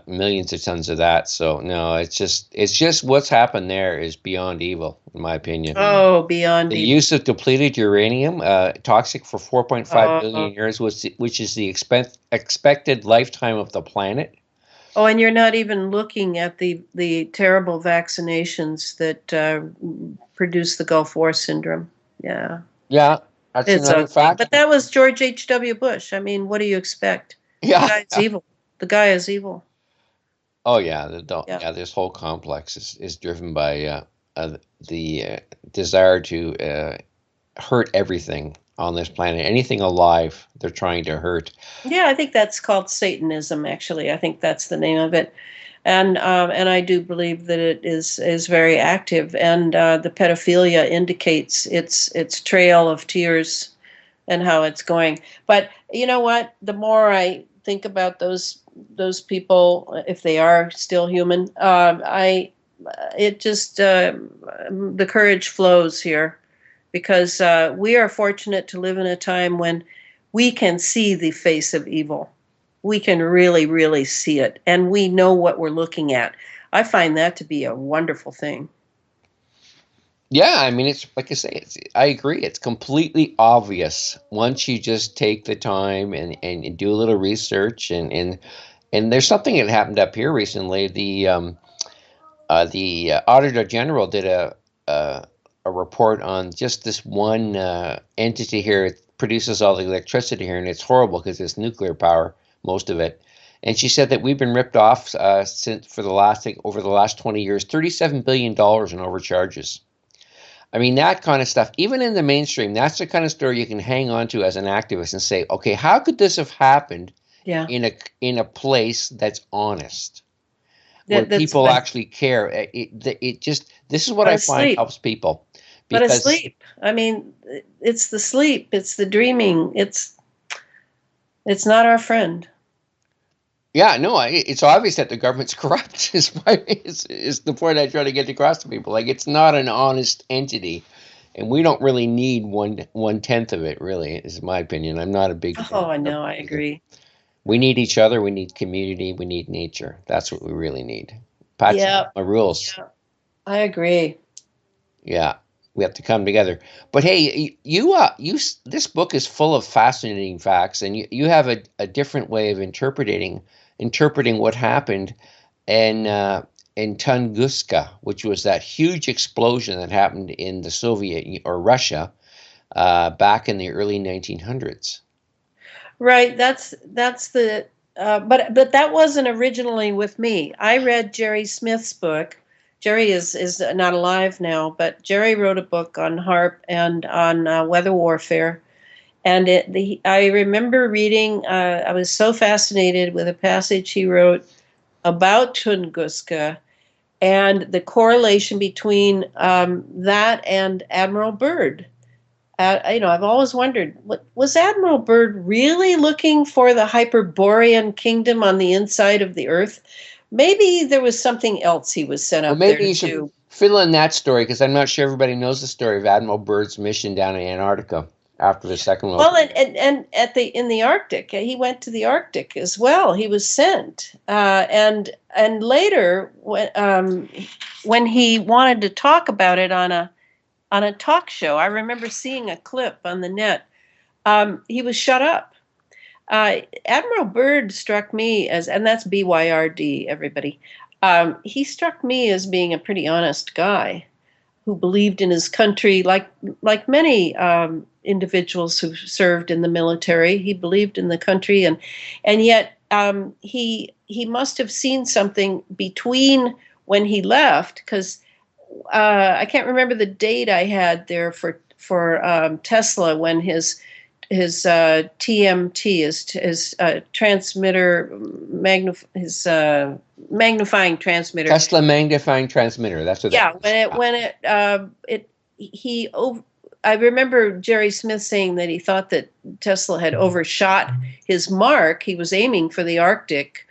millions of tons of that. So no, it's just what's happened there is beyond evil, in my opinion. Oh, beyond the evil. use of depleted uranium, toxic for 4.5 billion years, which is the expected lifetime of the planet. Oh, and you're not even looking at the terrible vaccinations that produce the Gulf War syndrome. Yeah. Yeah, that's another fact. But that was George H.W. Bush. I mean, what do you expect? Yeah. The guy is evil. The guy is evil. Oh, yeah. This whole complex is driven by the desire to hurt everything on this planet. Anything alive, they're trying to hurt. Yeah, I think that's called Satanism, actually. I think that's the name of it. And I do believe that it is very active, and the pedophilia indicates its trail of tears and how it's going. But you know what? The more I think about those people, if they are still human, the courage flows here, because we are fortunate to live in a time when we can see the face of evil. We can really, really see it, and we know what we're looking at. I find that to be a wonderful thing. Yeah, I mean, it's like I say, I agree. It's completely obvious once you just take the time and do a little research. And there's something that happened up here recently. the Auditor General did a report on just this one entity here. It produces all the electricity here, and it's horrible because it's nuclear power, most of it. And she said that we've been ripped off since over the last 20 years, $37 billion in overcharges. I mean, that kind of stuff, even in the mainstream, that's the kind of story you can hang on to as an activist and say, okay, how could this have happened in a place that's honest, where people actually care? This is what I find helps people. But asleep. I mean, it's the sleep, it's the dreaming, it's not our friend. Yeah, no, it's obvious that the government's corrupt. Is the point I try to get across to people. Like, it's not an honest entity, and we don't really need 1/10 of it. Really, is my opinion. I'm not a big. Oh, I know. I agree. We need each other. We need community. We need nature. That's what we really need. Pat's my rules. Yeah, I agree. Yeah, we have to come together. But hey, this book is full of fascinating facts, and you have a different way of interpreting what happened in Tunguska, which was that huge explosion that happened in the Soviet or Russia back in the early 1900s. Right. That's the. But that wasn't originally with me. I read Jerry Smith's book. Jerry is not alive now, but Jerry wrote a book on HAARP and on weather warfare. And I remember reading, I was so fascinated with a passage he wrote about Tunguska and the correlation between that and Admiral Byrd. I've always wondered, was Admiral Byrd really looking for the Hyperborean kingdom on the inside of the Earth? Maybe there was something else he was sent up there to do. Maybe you should fill in that story, because I'm not sure everybody knows the story of Admiral Byrd's mission down in Antarctica after the Second World War. Well, and in the Arctic, he went to the Arctic as well. He was sent, and later when he wanted to talk about it on a talk show, I remember seeing a clip on the net. He was shut up. Admiral Byrd struck me as, and that's BYRD, everybody. He struck me as being a pretty honest guy who believed in his country, like many individuals who served in the military. He believed in the country, and yet he must have seen something between when he left, because I can't remember the date I had there for Tesla, when his TMT, his transmitter, his magnifying transmitter. Tesla magnifying transmitter. That's what. Yeah, I remember Jerry Smith saying that he thought that Tesla had overshot his mark. He was aiming for the Arctic,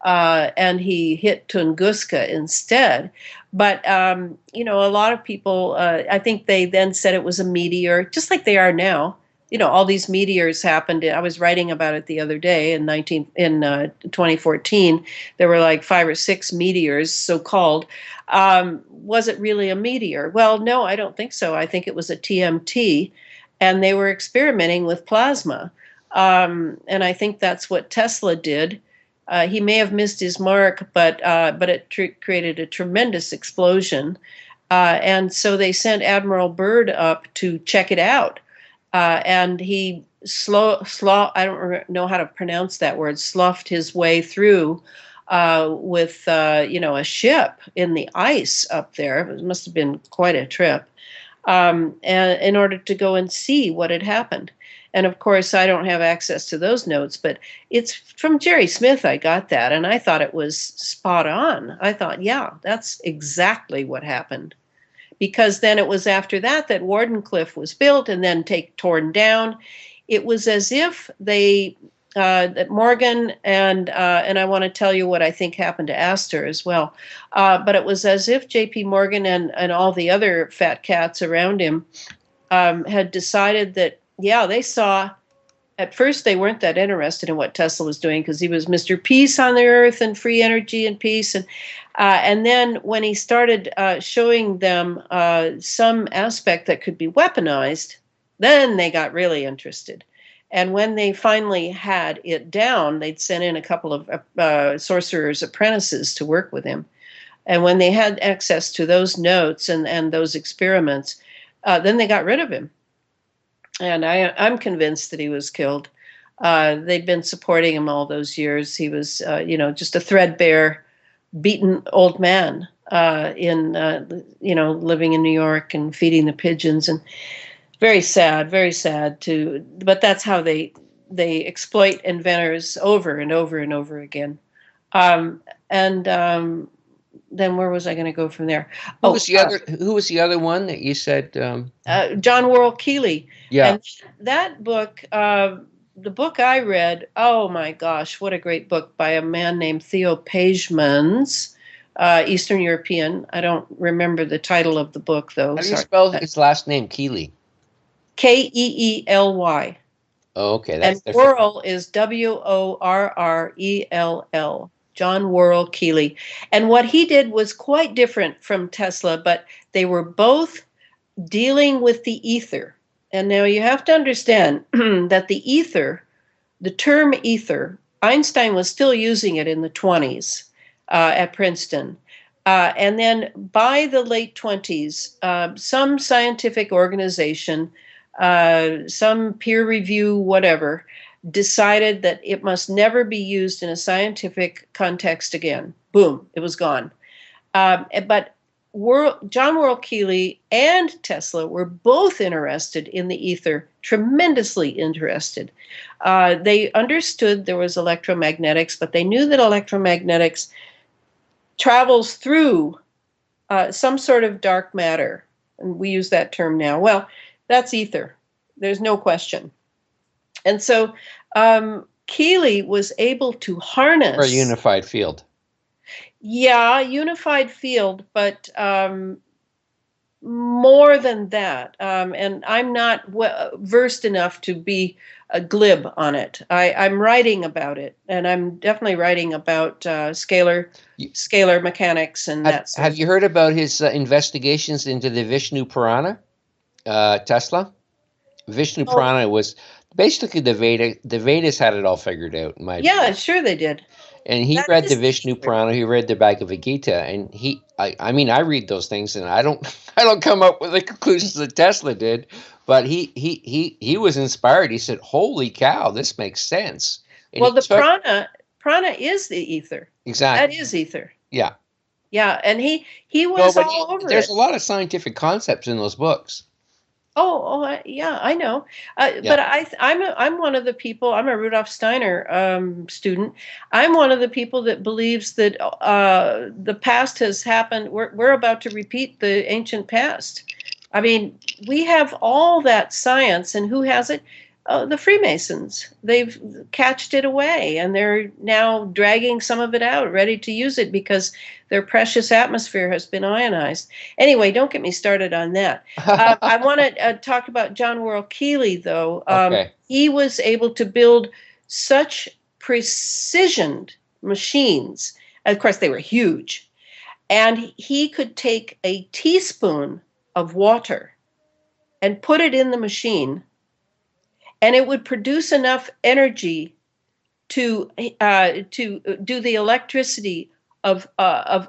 and he hit Tunguska instead. But a lot of people, I think they then said it was a meteor, just like they are now. All these meteors happened. I was writing about it the other day in 2014. There were like 5 or 6 meteors, so-called. Was it really a meteor? Well, no, I don't think so. I think it was a TMT, and they were experimenting with plasma. And I think that's what Tesla did. He may have missed his mark, but it created a tremendous explosion. And so they sent Admiral Byrd up to check it out. And he I don't know how to pronounce that word, sloughed his way through with a ship in the ice up there. It must have been quite a trip, and in order to go and see what had happened. And of course, I don't have access to those notes, but it's from Jerry Smith I got that, and I thought it was spot on. I thought, yeah, that's exactly what happened. Because then it was after that Wardenclyffe was built and then torn down. It was as if that Morgan and I want to tell you what I think happened to Astor as well. But it was as if J.P. Morgan and all the other fat cats around him had decided that, yeah, they saw. At first, they weren't that interested in what Tesla was doing, because he was Mr. Peace on the Earth and free energy and peace. And then when he started showing them some aspect that could be weaponized, then they got really interested. And when they finally had it down, they'd sent in a couple of sorcerer's apprentices to work with him. And when they had access to those notes and those experiments, then they got rid of him. And I'm convinced that he was killed. They'd been supporting him all those years. He was, just a threadbare, beaten old man living in New York and feeding the pigeons. And very sad, very sad too. But that's how they exploit inventors over and over and over again. Then where was I going to go from there? Who was the other? Who was the other one that you said? John Worrell Keely. Yeah. And that book, the book I read. Oh my gosh, what a great book by a man named Theo Pagemans, Eastern European. I don't remember the title of the book though. How do you spell his last name? Keely. Keely. Oh, okay. That's and Worrell is Worrell. John Worrell Keely. And what he did was quite different from Tesla, but they were both dealing with the ether. And now you have to understand that the ether, the term ether, Einstein was still using it in the 20s at Princeton. And then by the late 20s, some scientific organization, some peer review, whatever, decided that it must never be used in a scientific context again. Boom, it was gone. But John Worrell Keely and Tesla were both interested in the ether, tremendously interested. They understood there was electromagnetics, but they knew that electromagnetics travels through some sort of dark matter. And we use that term now. Well, that's ether. There's no question. And so Keely was able to harness... Or a unified field. Yeah, unified field, but more than that. And I'm not versed enough to be a glib on it. I'm writing about it, and I'm definitely writing about scalar mechanics and that sort of. Have you heard about his investigations into the Vishnu Purana, Tesla? Vishnu Purana was basically the Vedas had it all figured out, in my opinion. Sure they did. And he read the Vishnu Purana, he read the Bhagavad Gita, and I read those things, and I don't come up with the conclusions that Tesla did, but he was inspired. He said, "Holy cow, this makes sense." And well, prana is the ether. Exactly. That is ether. Yeah. Yeah, and he was all over it. There's a lot of scientific concepts in those books. Yeah, I know. But I'm one of the people. I'm a Rudolf Steiner student. I'm one of the people that believes that the past has happened. We're about to repeat the ancient past. I mean, we have all that science, and who has it? The Freemasons. They've catched it away, and they're now dragging some of it out, ready to use it because their precious atmosphere has been ionized. Anyway, don't get me started on that. I want to talk about John Worrell Keely, though. Okay. He was able to build such precision machines. Of course, they were huge. And he could take a teaspoon of water and put it in the machine, and it would produce enough energy to do the electricity of a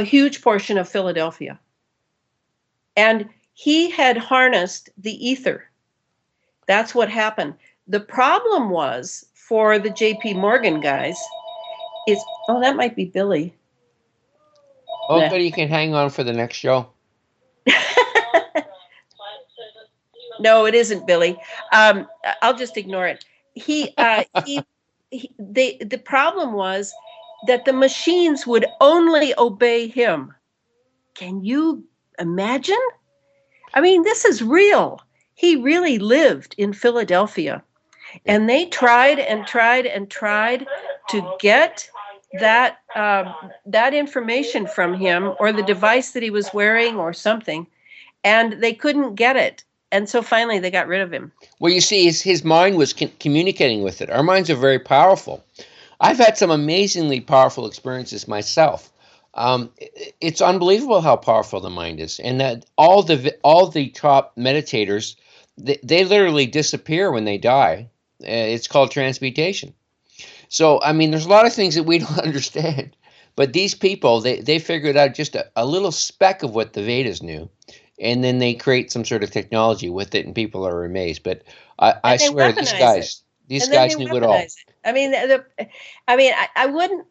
huge portion of Philadelphia. And he had harnessed the ether. That's what happened. The problem was for the J.P. Morgan guys is, that might be Billy. Oh, but you can hang on for the next show. No, it isn't Billy. I'll just ignore it. The problem was that the machines would only obey him. Can you imagine? I mean, this is real. He really lived in Philadelphia, and they tried and tried and tried to get that information from him, or the device that he was wearing or something, and they couldn't get it. And so finally they got rid of him. Well, you see, his mind was communicating with it. Our minds are very powerful. I've had some amazingly powerful experiences myself. It's unbelievable how powerful the mind is, and that all the top meditators, they literally disappear when they die. It's called transmutation. So, I mean, there's a lot of things that we don't understand, But these people, they figured out just a little speck of what the Vedas knew, and then they create some sort of technology with it, and people are amazed. But I And they swear, weaponize it. these And then they guys knew it all. weaponize it. I mean, I wouldn't.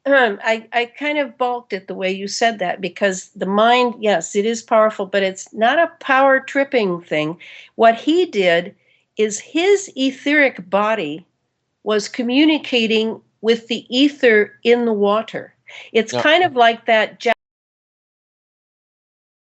I kind of balked at the way you said that, because the mind, yes, it is powerful, but it's not a power tripping thing. What he did is his etheric body was communicating with the ether in the water. It's No, kind of like that